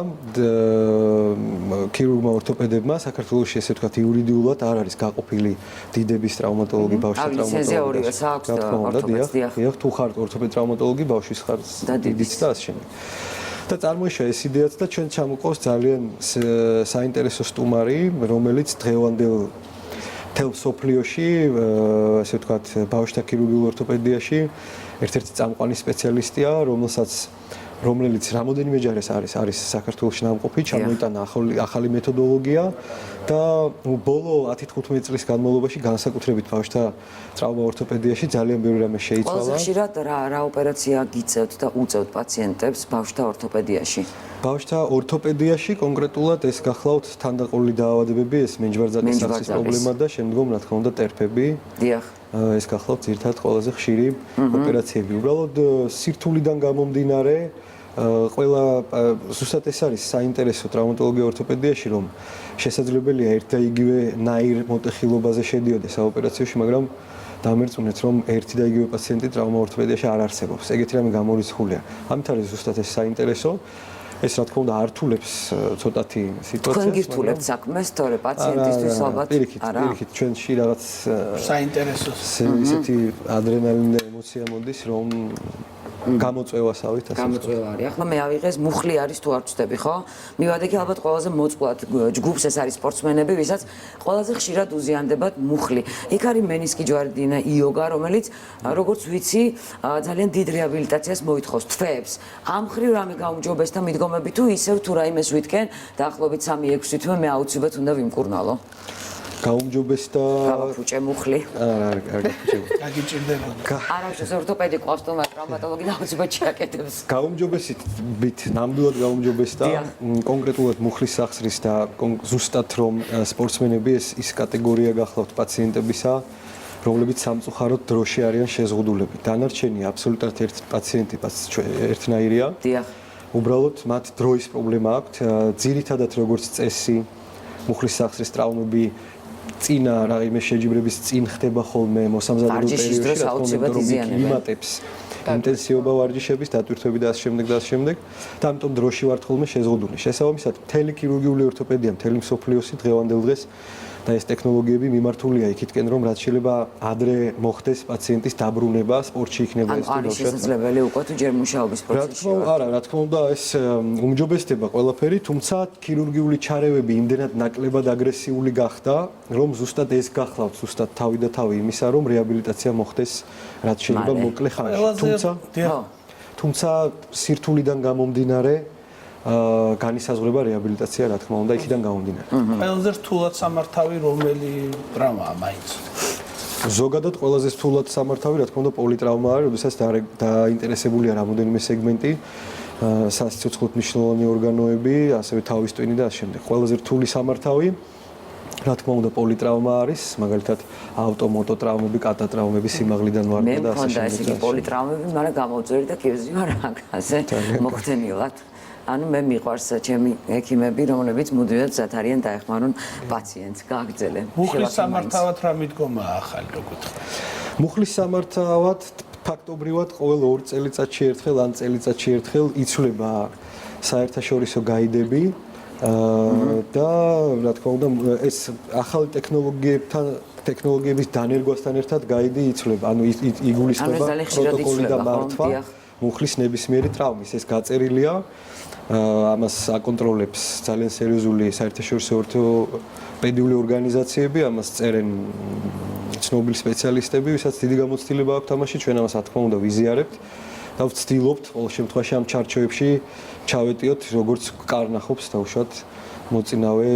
ქირურგმა ორთოპედებმა საქართველოში ესე ვთქვათ იურიდიულად არ არის გაყოფილი დიდების ტრავმატოლოგი, ბავშვის ტრავმატოლოგი. რა თქმა უნდა, დიახ, თუ ხართ ორთოპედ ტრავმატოლოგი, ბავშვის ხართ დიდიც და ასე შემდეგ. და წარმოიშვა ეს იდეაც და ჩვენ ჩამოყავს ძალიან საინტერესო სტუმარი, რომელიც დღევანდელ თელ სოფლიოში, ასე ვთქვათ, ბავშვთა ქირურგიულ ორთოპედიაში ერთ-ერთი წამყვანი სპეციალისტია, რომელიც რამოდენიმე ჯარეს არის საქართველოში ნამყოფი, ჩამოიტანა ახალი მეთოდოლოგია და ბოლო 10-15 წლის განმავლობაში განსაკუთრებით ბავშვთა ტრავმა ორთოპედიაში ძალიან ბევრი რამე შეიცვალა.
ყველაზე ხშირად რა ოპერაცია გიწევთ და უწევთ პაციენტებს ბავშვთა ორთოპედიაში?
ბავშვთა ორთოპედიაში კონკრეტულად ეს გახლავთ თანდაყოლილი დაავადებები, ეს მენჯვარდაკის სახის პრობლემა და შემდგომ რა თქმა უნდა ტერფები.
დიახ.
ეს გახლავთ ძირითადად ყველაზე ხშირი ოპერაციები. უბრალოდ სირთულიდან გამომდინარე ყველა ზუსტად ეს არის საინტერესო ტრავმატოლოგია ორთოპედიაში, რომ შესაძლებელია ერთ და იგივე ნაირ მოტეხილობაზე შედიოდეს საოპერაციოში, მაგრამ დამერწმუნეთ, რომ ერთი და იგივე პაციენტი ტრავმა ორთოპედიაში არ არსებობს. ეგეთი რამე გამორიცხულია. ამით არის ზუსტად ეს საინტერესო. ეს რა თქმა უნდა ართულებს ცოტათი სიტუაციას.
თქვენ გირთულებთ საქმეს, თორე პაციენტისთვის ალბათ
არა. პირიქით, ჩვენში რაღაც
საინტერესოს
ისეთი ადრენალინი და ემოცია მოდის, რომ გამოწვევასავით ასე.
გამოწვევა არის. ახლა მე ავიღეს მუხლი არის თუ არ ვწდები, ხო? მივადექი ალბათ ყველაზე მოწყვლად ჯგუფს ეს არის სპორტსმენები, ვისაც ყველაზე ხშირად უზიანდებათ მუხლი. იქ არის მენისკი ჯვარდინა იოგა, რომელიც როგორც ვიცი, ძალიან დიდ რეაბილიტაციას მოითხოვს თვეებს. ამ ხრივ რამე გაუმჯობეს და მიდგომები თუ ისევ თუ რაიმეს ვითქენ, დაახლოებით 3-6 თვე მე აუცილებლად უნდა ვიმკურნალო.
გაუმჯობეს და
გავაფუჭე მუხლი.
არა, გაგიჭირდება.
გაგიჭირდებოდა.
არა, ეს ორთოპედი ყავს თომა ტრავმატოლოგი და აუცილებლად შეაკეთებს.
გაუმჯობესით, ნამდვილად გაუმჯობეს და კონკრეტულად მუხლის სახსრის და ზუსტად რომ სპორტსმენები ის კატეგორია გახლავთ პაციენტებისა, რომლებიც სამწუხაროდ დროში არიან შეზღუდულები. დანარჩენი აბსოლუტურად ერთ პაციენტი ერთნაირია.
დიახ.
უბრალოდ მათ დროის პრობლემა აქვთ. ძირითადად როგორც წესი, მუხლის სახსრის ტრავმები წინა რაიმე შეჯიბრების წინ ხდება ხოლმე მოსამზადებელ პერიოდში, რა თქმა უნდა, რომ იმატებს ინტენსივობა ვარჯიშების, დატვირთვები და ამ შემდეგ და ამიტომ დროში ვართ ხოლმე შეზღუდული. შესაბამისად, მთელი ქირურგიული ორთოპედია, მთელი მსოფლიოსი დღევანდელ დღეს და ეს ტექნოლოგიები მიმართულია იქითკენ, რომ რაც შეიძლება ადრე მოხდეს პაციენტის დაბრუნება, სპორტში იქნება ეს თუ
არის შესაძლებელი უკვე თუ ჯერ მუშაობის პროცესში.
რა თქმა უნდა, ეს უმჯობესდება ყველაფერი, თუმცა ქირურგიული ჩარევები იმდენად ნაკლებად აგრესიული გახდა, რომ ზუსტად ეს გახლავთ, ზუსტად თავი და თავი იმისა, რომ რეაბილიტაცია მოხდეს რაც შეიძლება მოკლე ხანში. თუმცა სირთულიდან გამომდინარე განისაზღვრება რეაბილიტაცია, რა თქმა უნდა, იქიდან გამომდინარე.
ყველაზე რთულად სამართავი რომელი ტრავმაა მაინც?
ზოგადად ყველაზე რთულად სამართავი, რა თქმა უნდა, პოლიტრავმაა, როდესაც დაინტერესებულია რამოდენიმე სეგმენტი, სასიცოცხლოდ მნიშვნელოვანი ორგანოები, ასევე თავის ტვინი და ამ შემდეგ. ყველაზე რთული სამართავი, რა თქმა უნდა, პოლიტრავმა არის, მაგალითად, ავტომოტო ტრავმები, კატა ტრავმები, სიმაღლიდან ვარდა და ასე შემდეგ.
მე მქონდა ესე პოლიტრავმები, მაგრამ გამოვწერი და კივზივარ აკაზე მოხდენილად. ანუ მე მიყვარს ჩემი ექიმები, რომლებიც მუდმივად ზად არიან დაეხმარონ პაციენტს, გააგრძელენ.
მუხლის სამართავად რა მიდგომაა ახალი როგორ თქვა?
მუხლის სამართავად ფაქტობრივად ყოველ 2 წელიწადში ერთხელ ან წელიწადში ერთხელ იცვლება საერთაშორისო გაიდები და რა თქმა უნდა ეს ახალი ტექნოლოგიების დანერგვასთან ერთად გაიდი იცვლება. ანუ იგულისხმება პროტოკოლი და მართვა მუხლის ნებისმიერი ტრავმის. ეს გაწერილია ამას აკონტროლებს ძალიან სერიოზული საერთაშორისო ორთოპედიული ორგანიზაციები, ამას წერენ ცნობილი სპეციალისტები, ვისაც დიდი გამოცდილება აქვს თამაში, ჩვენ ამას რა თქმა უნდა ვიზიარებთ და ვცდილობთ ყოველ შემთხვევაში ამ ჩარჩოებში ჩავეტიოთ, როგორც კარნახობს თავშოთ მოწინავე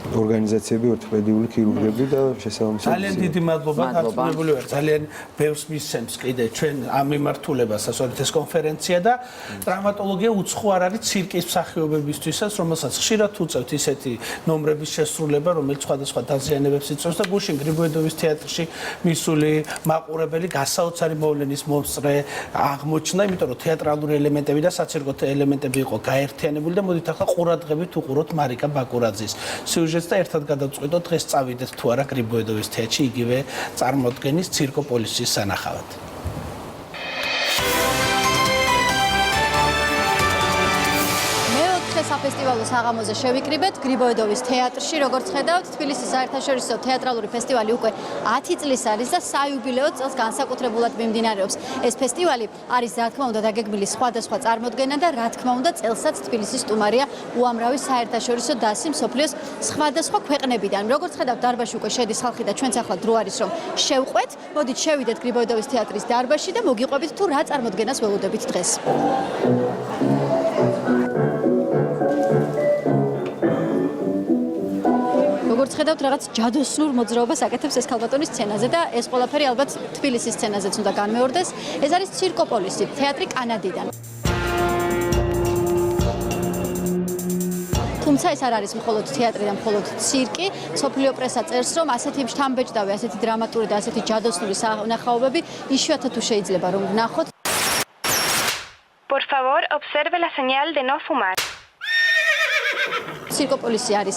ორგანიზაციები, ორთოპედიული ქირურგები და შესაბამისად
ძალიან დიდი მადლობა, გაწყვეტილი ვარ. ძალიან ბევრს მისცემს კიდე ჩვენ ამ მიმართულებას ასოთი ეს კონფერენცია და ტრავმატოლოგია უცხო არ არის ცირკის მსახიობებისთვისაც, რომელსაც ხშირად უწევთ ისეთი ნომრების შესრულება, რომელიც სხვადასხვა დაზიანებებს იწვევს და გუშინ გრიბოედოვის თეატრში მისული მაყურებელი გასაოცარი მოვლენის მომსწრე აღმოჩნდა, იმიტომ რომ თეატრალური ელემენტები და საცირკო ელემენტები იყო გაერთიანებული და მოდით ახლა ყურადღებით უყუროთ მარიკა ბაკურაძის სიუჟეტს და ერთად გადავწყვიტოთ დღეს წავიდეთ თუ არა გრიბოედოვის თეატრში იგივე წარმოდგენის ცირკოპოლისის სანახავად.
საფესტივალო საღამოზე შევიკრიბეთ გრიბოედოვის თეატრში, როგორც ხედავთ, თბილისის საერთაშორისო თეატრალური ფესტივალი უკვე 10 წლის არის და საიუბილეო წელს განსაკუთრებულად მიმდინარეობს. ეს ფესტივალი არის, რა თქმა უნდა, დაგეგმილი სხვადასხვა წარმოდგენა და რა თქმა უნდა, წელსაც თბილისის სტუმარია უამრავი საერთაშორისო დასი მსოფლიოს სხვადასხვა ქვეყნებიდან. როგორც ხედავთ, დარბაზში უკვე შედის ხალხი და ჩვენც ახლა დრო არის, რომ შევყვეთ. მოდით შევიდეთ გრიბოედოვის თეატრის დარბაზში და მოგიყვებით თუ რა წარმოდგენას ველოდებით დღეს. როგორც ხედავთ, რაღაც ჯადოსნურ მოძრაობას აკეთებს ეს ქალბატონის სცენაზე და ეს ყველაფერი ალბათ თბილისის სცენაზეც უნდა განმეორდეს. ეს არის ცირკოპოლისი, თეატრი კანადიდან. თუმცა ეს არ არის მხოლოდ თეატრი და მხოლოდ ცირკი. სოფლიო პრესა წერს, რომ ასეთი შთამბეჭდავი, ასეთი დრამატული და ასეთი ჯადოსნური სანახაობები იშვიათად თუ შეიძლება რომ ვნახოთ.
Por favor, observe la señal de no fumar.
ცირკოპოლისი არის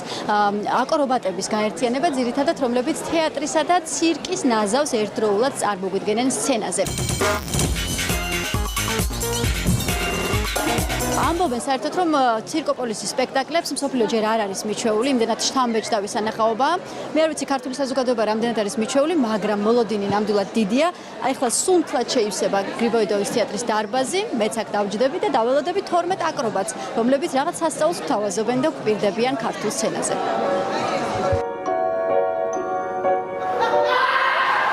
აკრობატების გაერთიანება, ძირითადად რომლებიც თეატრისა და ცირკის ნაზავს ერთდროულად წარმოგვიდგენენ სცენაზე. ამბობენ საერთოდ რომ ცირკოპოლისის სპექტაკლებს მსოფლიო ჯერ არ არის მიჩვეული, იმდენად შთამბეჭდავი სანახაობაა. მე არ ვიცი ქართული საზოგადოება რამდენად არის მიჩვეული, მაგრამ მოლოდინი ნამდვილად დიდია. ახლა სუნთლად შეივსება გრიბოედოვის თეატრის დარბაზი, მეც აქ დავჯდები და დაველოდები 12 აკრობატს, რომლებიც რაღაც სასწაულს გვთავაზობენ და გვპირდებიან ქართულ სცენაზე.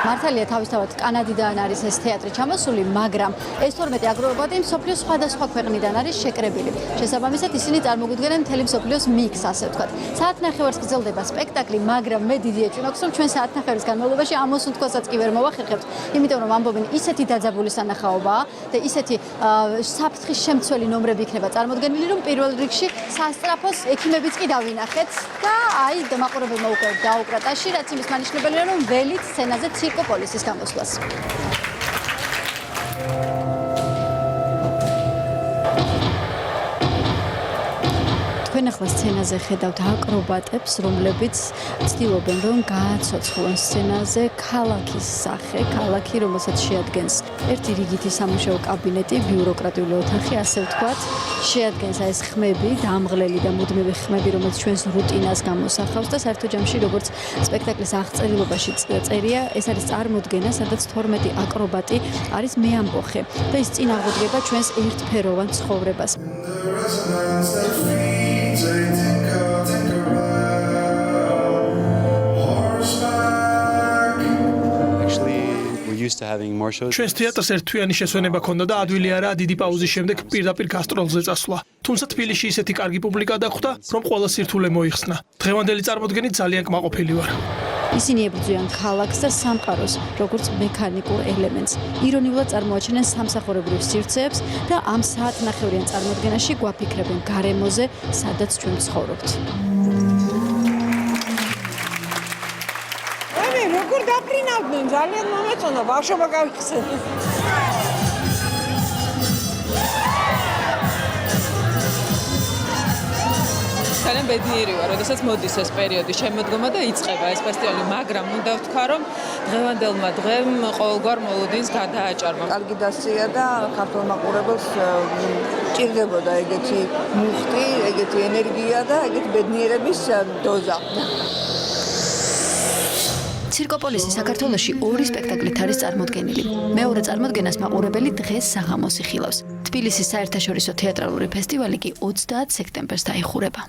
მართალია თავისთავად კანადიდან არის ეს თეატრი ჩამოსული, მაგრამ ეს 12 აკრობატი მსოფლიოს სხვადასხვა ქვეყნიდან არის შეკრებილი. შესაბამისად, ისინი წარმოგვიდგენენ მთელი მსოფლიოს მიქსს, ასე ვთქვათ. საათნახევარს გრძელდება სპექტაკლი, მაგრამ მე დიდი ეჭვი მაქვს, რომ ჩვენ საათნახევრის განმავლობაში ამ მოსუნთქვასაც კი ვერ მოვახერხებთ, იმიტომ რომ ამბობენ, ისეთი დაძაბული სანახაობაა და ისეთი საფრთხის შემცველი ნომრები იქნება წარმოდგენილი, რომ პირველ რიგში სასწრაფოს ექიმებიც კი დავინახეთ და აი მაყურებელმა უკვე დაუკრა ტაში, რაც იმის მანიშნებელია, რომ ველით სცენაზე ცირკოპოლისის გამოსვლას. თქვენ ახლა სცენაზე ხედავთ აკრობატებს, რომლებიც ცდილობენ რომ გააცოცხლონ სცენაზე ქალაქის სახე, ქალაქი, რომელსაც შეადგენს ერთი რიგითი სამუშაო კაბინეტი, ბიუროკრატიული ოთახი, ასე ვთქვათ, შეადგენს ეს ხმები, დამღლელი და მუდმივი ხმები, რომელიც ჩვენს რუტინას გამოსახავს და საერთო ჯამში როგორც სპექტაკლის აღწერილობაში წერია, ეს არის წარმოდგენა, სადაც 12 აკრობატი არის მეამბოხე და ის წინ აღუდგება ჩვენს ერთფეროვან ცხოვრებას.
ჩვენს თეატრს ერთთვიანი შესვენება ჰქონდა და ადვილი არაა დიდი პაუზის შემდეგ პირდაპირ გასტროლზე წასვლა. თუმცა თბილისში ისეთი კარგი პუბლიკა დახვდა, რომ ყველა სირთულე მოიხსნა. დღევანდელი წარმოდგენით ძალიან კმაყოფილი ვარ.
ისინი ებრძვიან ქალაქს და სამყაროს, როგორც მექანიკურ ელემენტს. ირონიულად წარმოაჩენენ სამსახურებრივ სივრცეებს და ამ საათნახევრიან წარმოდგენაში გვაფიქრებენ გარემოზე, სადაც ჩვენ ვცხოვრობთ.
როგორ დაფრინავდნენ, ძალიან მომეწონა, ბავშვობა გავიხსენე.
ძალიან ბედნიერი ვარ, როდესაც მოდის ეს პერიოდი შემოდგომა და იწყება ეს ფესტივალი, მაგრამ უნდა ვთქვა, რომ დღევანდელმა დღემ ყოველგვარ მოლოდინს გადააჭარბა.
კარგი დასწია და ქართულ მაყურებელს ჭირდებოდა ეგეთი მუხტი, ეგეთი ენერგია და ეგეთი ბედნიერების დოზა.
ცირკოპოლისი საქართველოში 2 სპექტაკლით არის წარმოდგენილი. მეორე წარმოდგენას მაყურებელი დღეს საღამოს იხილავს. თბილისის საერთაშორისო თეატრალური ფესტივალი კი 30 სექტემბერს დაიხურება.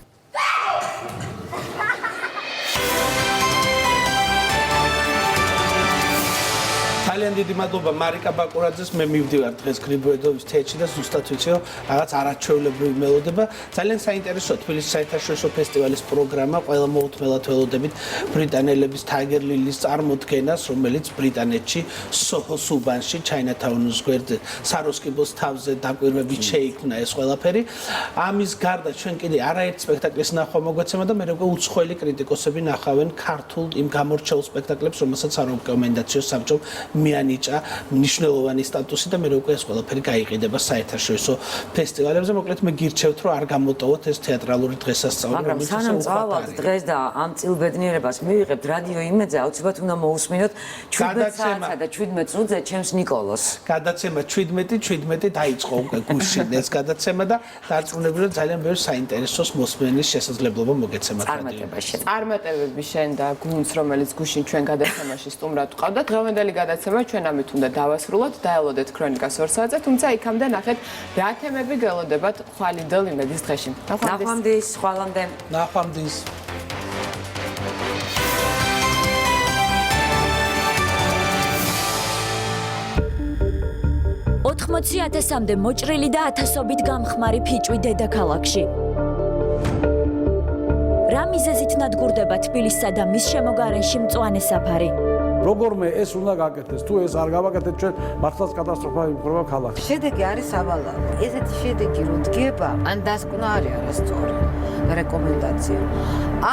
ძალიან დიდი მადლობა მარიკა ბაკურაძეს. მე მივდივარ დღეს გრიბოედოვის თეატრში და ზუსტად ვიცი, რომ რაღაც არაჩვეულებრივი მელოდება. ძალიან საინტერესოა თბილისის საერთაშორისო ფესტივალის პროგრამა. ყველა მოუთმელად ველოდებით ბრიტანელების Tiger Lily-ს წარმოდგენას, რომელიც ბრიტანეთში სოჰოს უბანში, ჩაინათაუნის გვერდზე, საროსკიბოს თავზე დაკვირვებით შეიქმნა ეს ყველაფერი. ამის გარდა ჩვენ კიდე არაერთ სპექტაკლის ნახვა მოგვეცემა და მე როგორ უცხოელი კრიტიკოსები ნახავენ ქართულ იმ გამორჩეულ სპექტაკლებს, რომელსაც არეკომენდაციო საბჭომ მიანიჭა მნიშვნელოვანი სტატუსი და მე უკვე ეს ყველაფერი გაიყიდება საერთაშორისო ფესტივალებზე. მოკლედ მე გირჩევთ, რომ არ გამოტოვოთ ეს თეატრალური დღესასწაული,
მაგრამ სანამ წავალთ დღეს და ამ წილბედნიერებას მივიღებთ რადიო იმედზე, აუცილებლად უნდა მოусმინოთ 17 საათსა და 17 წუთზე ჩემს ნიკოლოს.
გადაცემა 17 დაიწყო უკვე გუშინ ეს გადაცემა და დარწმუნებული ძალიან ბევრი საინტერესოს მოსმენის შესაძლებლობა მოგეცემათ
წარმატებაში.
წარმატებები შენ და გუნდს, რომელიც გუშინ ჩვენ გადაცემაში სტუმრად ვყავდა. დღევანდელი გადაცემა ჩვენ ამით უნდა დავასრულოთ, დაელოდეთ ქრონიკას 2 საათზე, თუმცა იქამდე ნახეთ რა თემები გელოდებათ ხვალინდელ იმედის დღეში.
ნახვამდის, ხვალამდე.
ნახვამდის.
80,000-მდე მოჭრილი და 1000-ობით გამხმარი ფიჭვი დედაქალაქში.
რა მიზეზით ნადგურდება თბილისსა და მის შემოგარენში მწვანე საფარი?
როგორმე ეს უნდა გაკეთდეს, თუ ეს არ გავაკეთეთ, ჩვენ მართლაც კატასტროფა იმყრება ქალაქში.
შედეგი არის სავალალო. ესეთი შედეგი რო დგება, ან დასკვნა არის არასწორი რეკომენდაცია,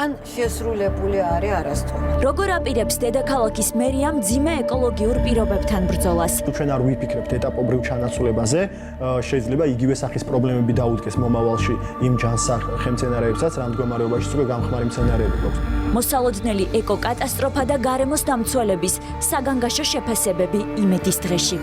ან შესრულებული არის არასწორი.
როგორ აპირებს დედაქალაქის მერია მძიმე ეკოლოგიურ პირობებთან ბრძოლას?
თუ ჩვენ არ ვიფიქრებთ ეტაპობრივ ჩანაცვლებაზე, შეიძლება იგივე სახის პრობლემები დაუდგეს მომავალში იმ ჯანსაღ ხელმძენარეებსაც, რა მდგომარეობაშიც უკვე გამხმარი მცენარეები გვაქვს.
მოსალოდნელი ეკოკატასტროფა და გარემოს დამცველების საგანგაშო შეფასებები იმედის დღეში.